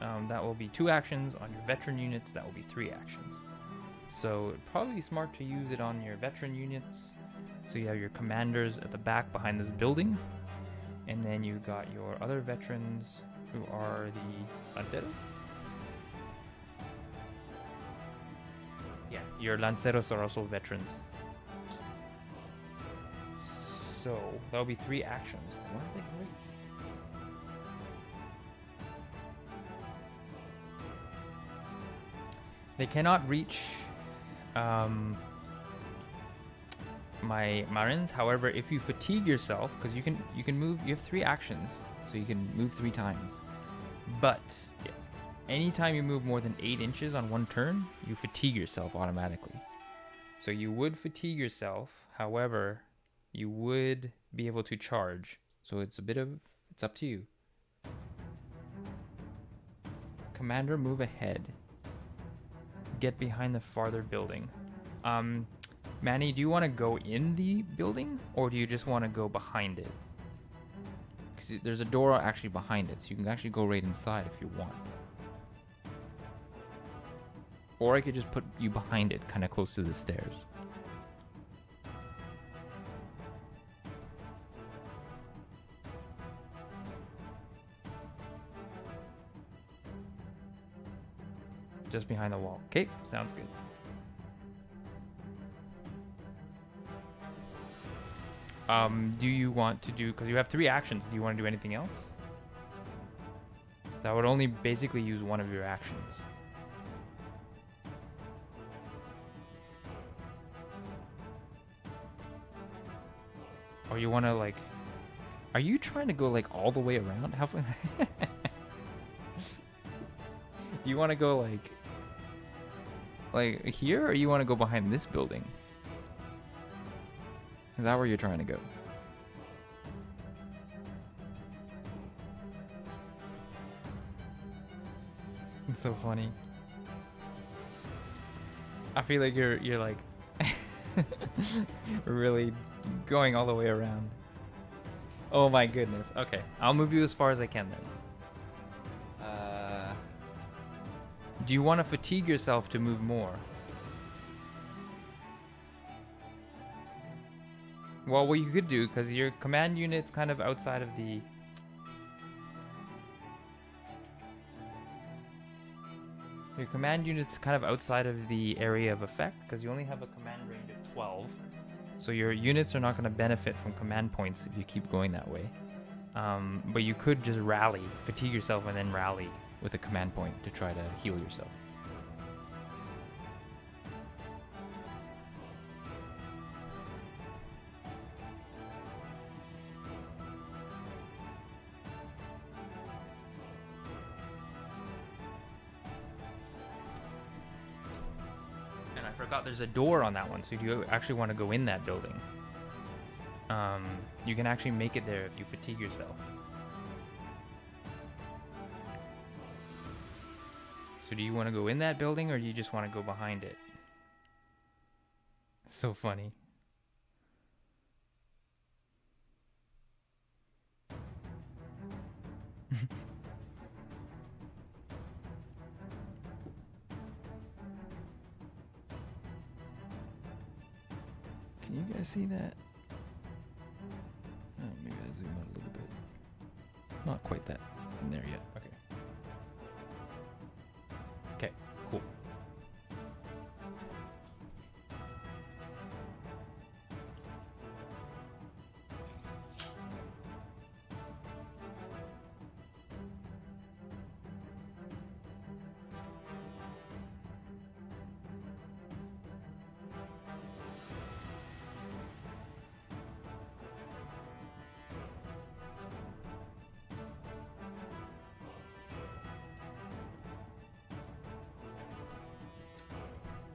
that will be 2 actions. On your veteran units, that will be 3 actions. So it'd probably be smart to use it on your veteran units. So you have your commanders at the back behind this building. And then you got your other veterans who are the lanceros. Yeah, your lanceros are also veterans. So that'll be 3 actions. Why are they great? They cannot reach my Marines. However, if you fatigue yourself, because you can move, you have 3 actions, so you can move 3 times. But yeah, anytime you move more than 8 inches on one turn, you fatigue yourself automatically. So you would fatigue yourself. However, you would be able to charge. So it's up to you. Commander, move ahead. Get behind the farther building. Manny, do you want to go in the building or do you just want to go behind it? Because there's a door actually behind it, so you can actually go right inside if you want. Or I could just put you behind it, kind of close to the stairs. Just behind the wall. Okay, sounds good. Do you want to do, because you have 3 actions, do you want to do anything else? That would only basically use one of your actions. Or you want to like, are you trying to go like all the way around? How you want to go like here, or you want to go behind this building? Is that where you're trying to go? It's so funny. I feel like you're like really going all the way around. Oh my goodness. Okay, I'll move you as far as I can then. Do you want to fatigue yourself to move more? Well, what you could do, because your command unit's kind of outside of the... Your command unit's kind of outside of the area of effect, because you only have a command range of 12. So your units are not going to benefit from command points if you keep going that way. But you could just rally, fatigue yourself, and then rally with a command point to try to heal yourself. And I forgot there's a door on that one, so if you actually want to go in that building, you can actually make it there if you fatigue yourself. So do you want to go in that building, or do you just want to go behind it? So funny. Can you guys see that? put that in there yet. Okay. Okay, cool.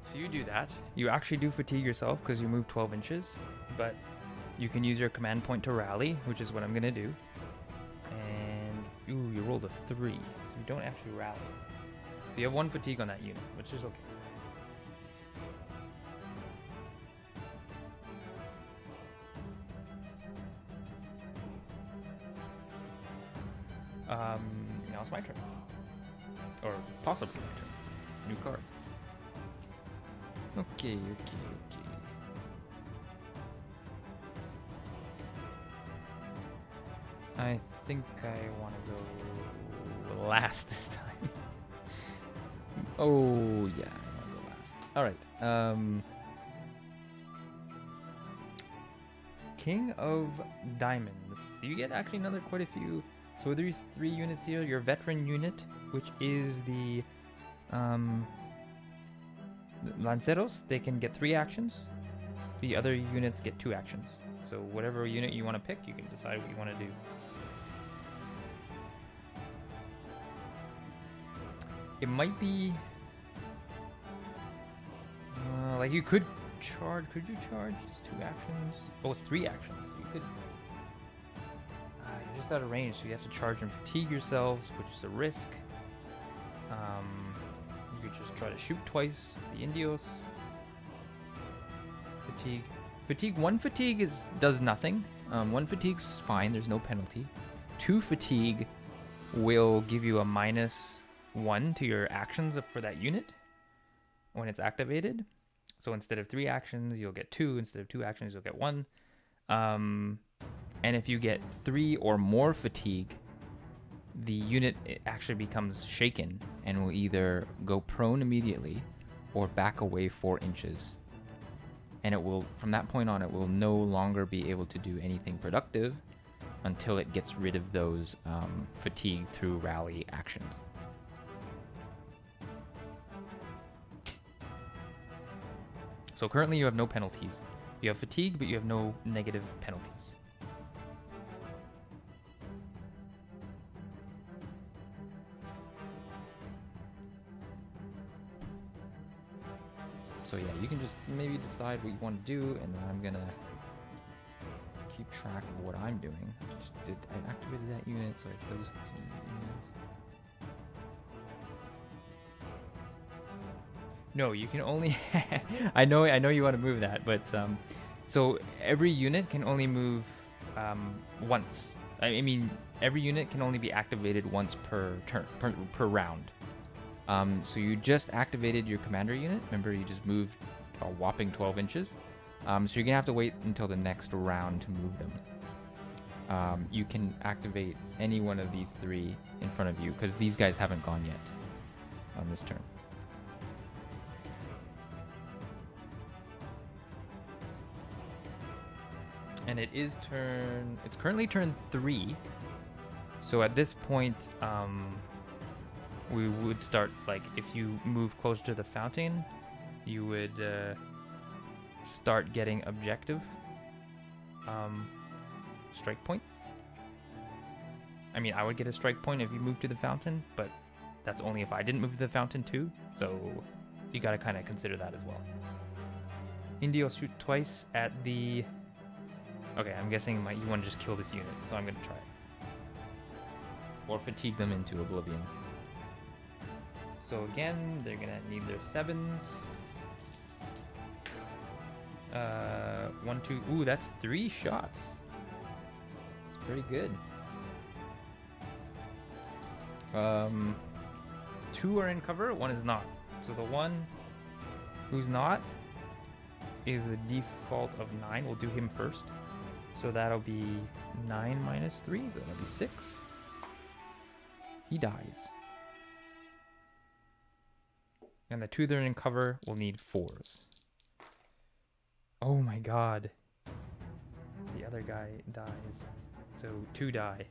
So you do that. You actually do fatigue yourself because you move 12 inches, but you can use your command point to rally, which is what I'm gonna do. And ooh, you rolled a 3, so you don't actually rally. So you have 1 fatigue on that unit, which is okay. Now it's my turn. Or possibly my turn. New cards. Okay. I think I want to go last this time. Oh, yeah, I want to go last. All right. King of Diamonds. So you get actually another quite a few. So there's 3 units here. Your veteran unit, which is the Lanceros, they can get 3 actions. The other units get 2 actions. So whatever unit you want to pick, you can decide what you want to do. It might be like you could charge. Could you charge? It's 2 actions. Oh, it's 3 actions. So you could. You're just out of range, so you have to charge and fatigue yourselves, which is a risk. You could just try to shoot twice. The Indios. Fatigue. 1 fatigue does nothing. 1 fatigue's fine. There's no penalty. 2 fatigue will give you a -1 to your actions for that unit when it's activated. So instead of 3 actions, you'll get 2. Instead of 2 actions, you'll get 1. And if you get 3 or more fatigue, the unit actually becomes shaken and will either go prone immediately or back away 4 inches. And it will, from that point on, it will no longer be able to do anything productive until it gets rid of those fatigue through rally actions. So currently you have no penalties. You have fatigue, but you have no negative penalties. So yeah, you can just maybe decide what you want to do, and then I'm gonna keep track of what I'm doing. I activated that unit, so I closed this unit. No, you can only. I know you want to move that, but so every unit can only move once. I mean, every unit can only be activated once per turn, per round. So you just activated your commander unit. Remember, you just moved a whopping 12 inches. So you're gonna have to wait until the next round to move them. You can activate any one of these 3 in front of you because these guys haven't gone yet on this turn. And it's currently turn 3. So at this point, we would start, like, if you move closer to the fountain, you would start getting objective strike points. I mean, I would get a strike point if you move to the fountain, but that's only if I didn't move to the fountain too, so you gotta kind of consider that as well. Indio shoot twice at the... Okay, I'm guessing you want to just kill this unit, so I'm gonna try it. Or fatigue them into oblivion. So again, they're gonna need their 7s. 1, 2. Ooh, that's 3 shots. It's pretty good. 2 are in cover, 1 is not. So the one who's not is a default of 9. We'll do him first. So that'll be 9 minus 3. That'll be 6. He dies. And the 2 that are in cover will need 4s. Oh my god. The other guy dies. So 2 die.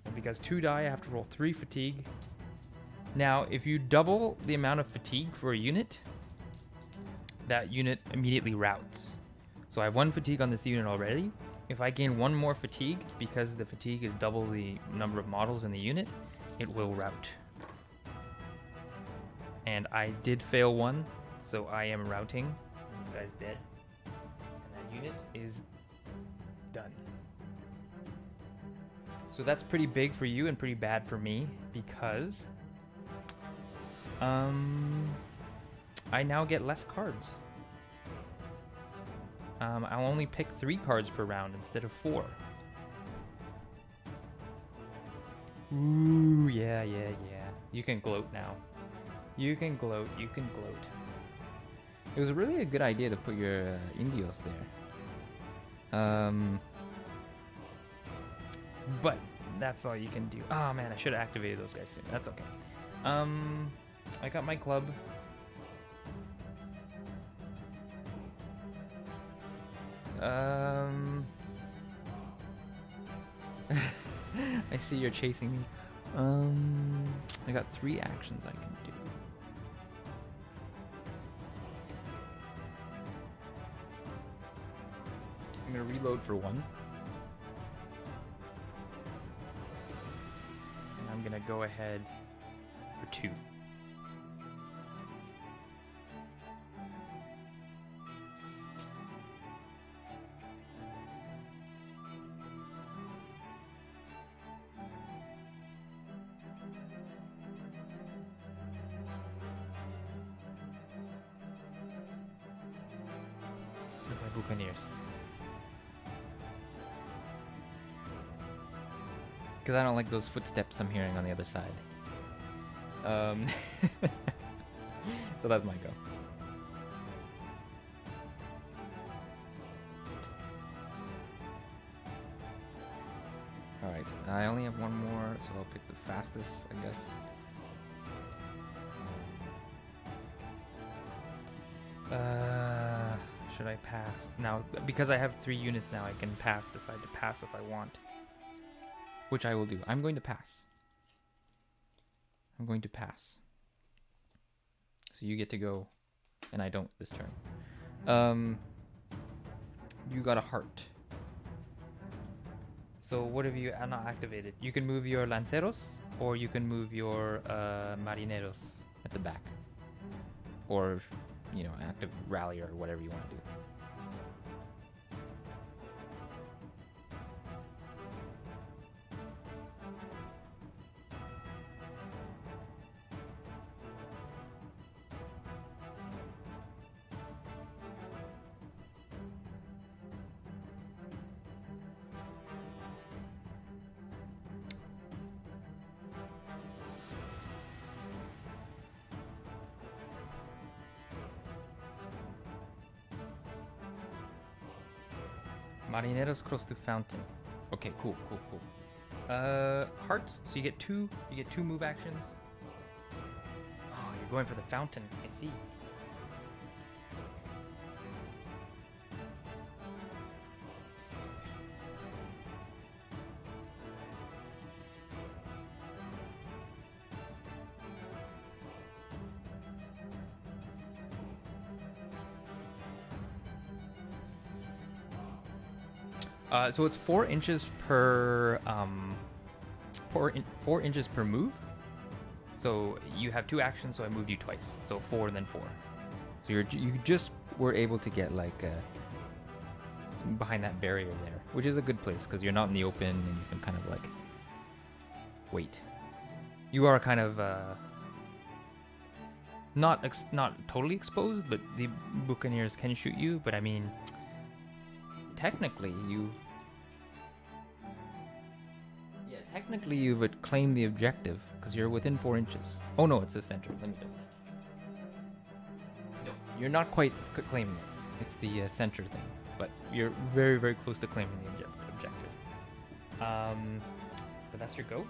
And because 2 die, I have to roll 3 fatigue. Now, if you double the amount of fatigue for a unit, that unit immediately routes. So I have 1 fatigue on this unit already. If I gain 1 more fatigue, because the fatigue is double the number of models in the unit, it will rout. And I did fail 1, so I am routing. This guy's dead. And that unit is done. So that's pretty big for you and pretty bad for me, because I now get less cards. I'll only pick 3 cards per round instead of 4. Ooh, yeah. You can gloat now. You can gloat. It was really a good idea to put your Indios there. But that's all you can do. Oh man, I should have activated those guys soon. That's okay. I got my club. I see you're chasing me. I got 3 actions I can do. I'm gonna reload for 1. And I'm gonna go ahead for 2. Buccaneers. Because I don't like those footsteps I'm hearing on the other side. So that's my go. Alright, I only have 1 more, so I'll pick the fastest, I guess. Should I pass? Now, because I have 3 units now, I can decide to pass if I want. Which I will do. I'm going to pass. So you get to go, and I don't this turn. You got a heart. So what have you not activated? You can move your lanceros, or you can move your marineros At the back. Or, you know, active rally or whatever you want to do. Marineros cross to fountain. Okay, cool. Hearts. So you get two move actions. Oh, you're going for the fountain. I see. So it's 4 inches per 4 inches per move. So you have 2 actions, so I moved you twice. So 4 and then 4. So you just were able to get like behind that barrier there, which is a good place because you're not in the open and you can kind of like wait. You are kind of not totally exposed, but the Buccaneers can shoot you. But I mean, technically you've claimed the objective because you're within 4 inches. Oh no, it's the center. Let me double. No, you're not quite claiming it. It's the center thing, but you're very, very close to claiming the objective. but that's your go.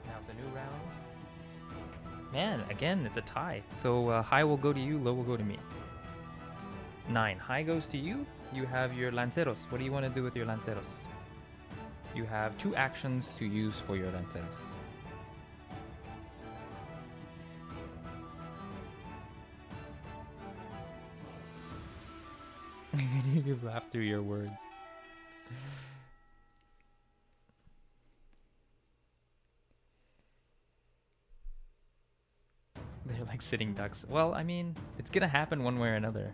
Now it's a new round. Man, again, it's a tie. So high will go to you, low will go to me. 9. High goes to you. You have your lanceros. What do you want to do with your lanceros? You have 2 actions to use for your lanceros. You laugh through your words. They're like sitting ducks. Well, I mean, it's gonna happen one way or another.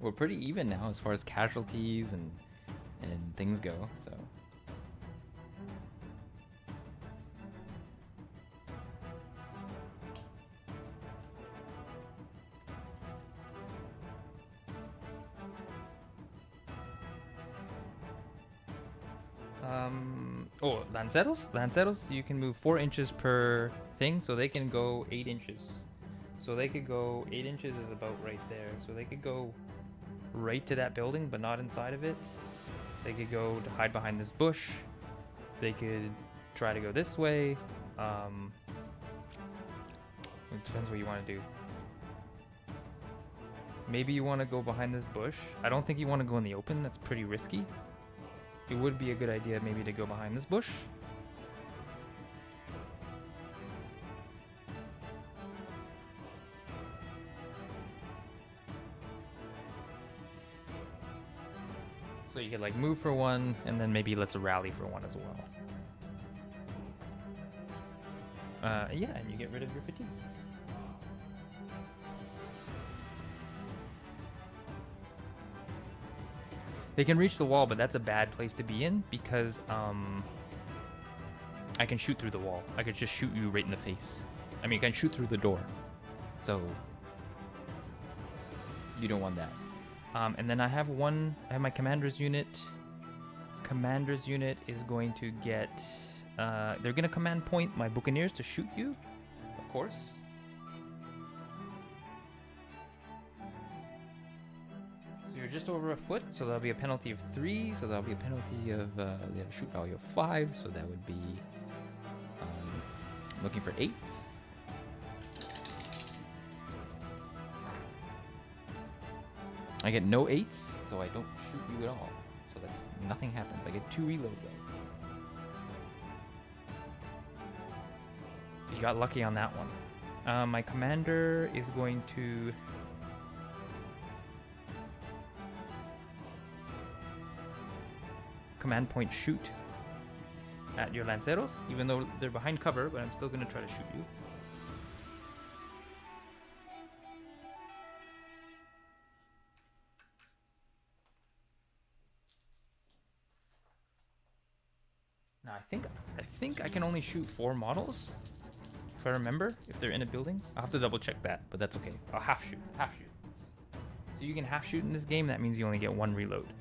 We're pretty even now as far as casualties and things go, so. Oh, lanceros? Lanceros, you can move 4 inches per thing, so they can go 8 inches. So they could go 8 inches is about right there. So they could go right to that building, but not inside of it. They could go to hide behind this bush. They could try to go this way. It depends what you want to do. Maybe you want to go behind this bush. I don't think you want to go in the open. That's pretty risky. It would be a good idea maybe to go behind this bush. So you could like move for one, and then maybe let's rally for one as well. Yeah, and you get rid of your fatigue. They can reach the wall, but that's a bad place to be in because I can shoot through the wall. I could just shoot you right in the face. I mean, I can shoot through the door. So you don't want that. And then I have my commander's unit. Commander's unit is going to get, they're going to command point my Buccaneers to shoot you, of course. So you're just over a foot, so that'll be a penalty of 3, so that'll be a penalty of, they have a shoot value of 5, so that would be looking for 8s. I get no 8s, so I don't shoot you at all. So that's nothing happens. I get 2 reload though. You got lucky on that one. My commander is going to command point shoot at your lanceros, even though they're behind cover, but I'm still going to try to shoot you. Now I think I can only shoot 4 models, if I remember, if they're in a building. I'll have to double check that, but that's okay. I'll half shoot. So you can half shoot in this game, that means you only get 1 reload.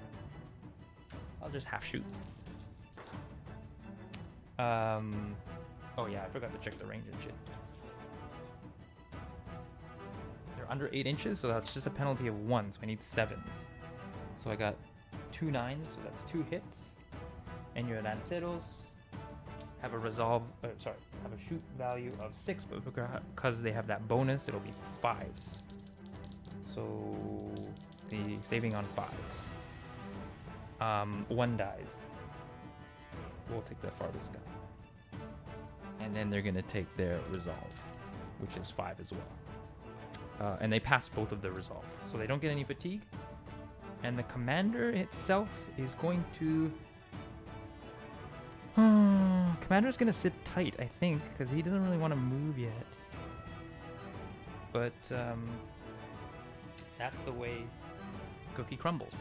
I'll just half shoot. Oh yeah, I forgot to check the range and shit. They're under 8 inches, so that's just a penalty of 1, so I need 7s. So I got 2 9s, so that's 2 hits. And your lanceros have a have a shoot value of 6, but because they have that bonus, it'll be 5s. So the saving on 5s. 1 dies. We'll take the farthest guy. And then they're gonna take their resolve, which is 5 as well. And they pass both of their resolve, so they don't get any fatigue. And the commander itself is going to. Commander's gonna sit tight, I think, because he doesn't really want to move yet. But that's the way cookie crumbles.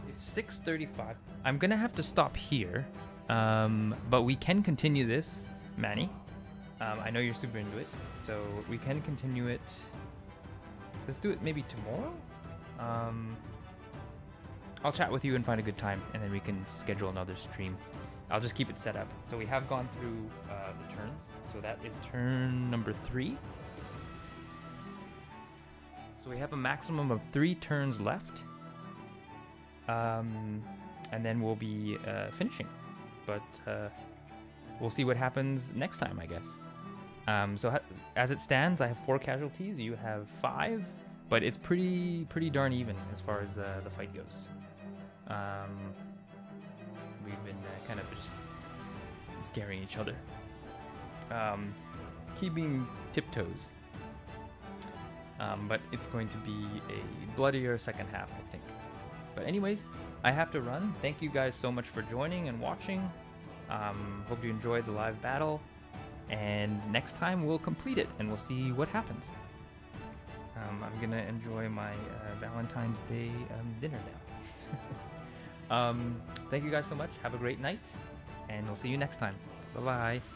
It's 6:35. I'm gonna have to stop here, but we can continue this, Manny. I know you're super into it, so we can continue it. Let's do it maybe tomorrow. I'll chat with you and find a good time, and then we can schedule another stream. I'll just keep it set up. So we have gone through the turns. So that is turn number 3. So we have a maximum of 3 turns left. and then we'll be finishing. But we'll see what happens next time, I guess. So as it stands, I have 4 casualties. You have 5, but it's pretty darn even as far as the fight goes. We've been kind of just scaring each other, keeping tiptoes. But it's going to be a bloodier second half, I think. But anyways, I have to run. Thank you guys so much for joining and watching. Hope you enjoyed the live battle. And next time we'll complete it and we'll see what happens. I'm going to enjoy my Valentine's Day dinner now. Thank you guys so much. Have a great night. And we'll see you next time. Bye-bye.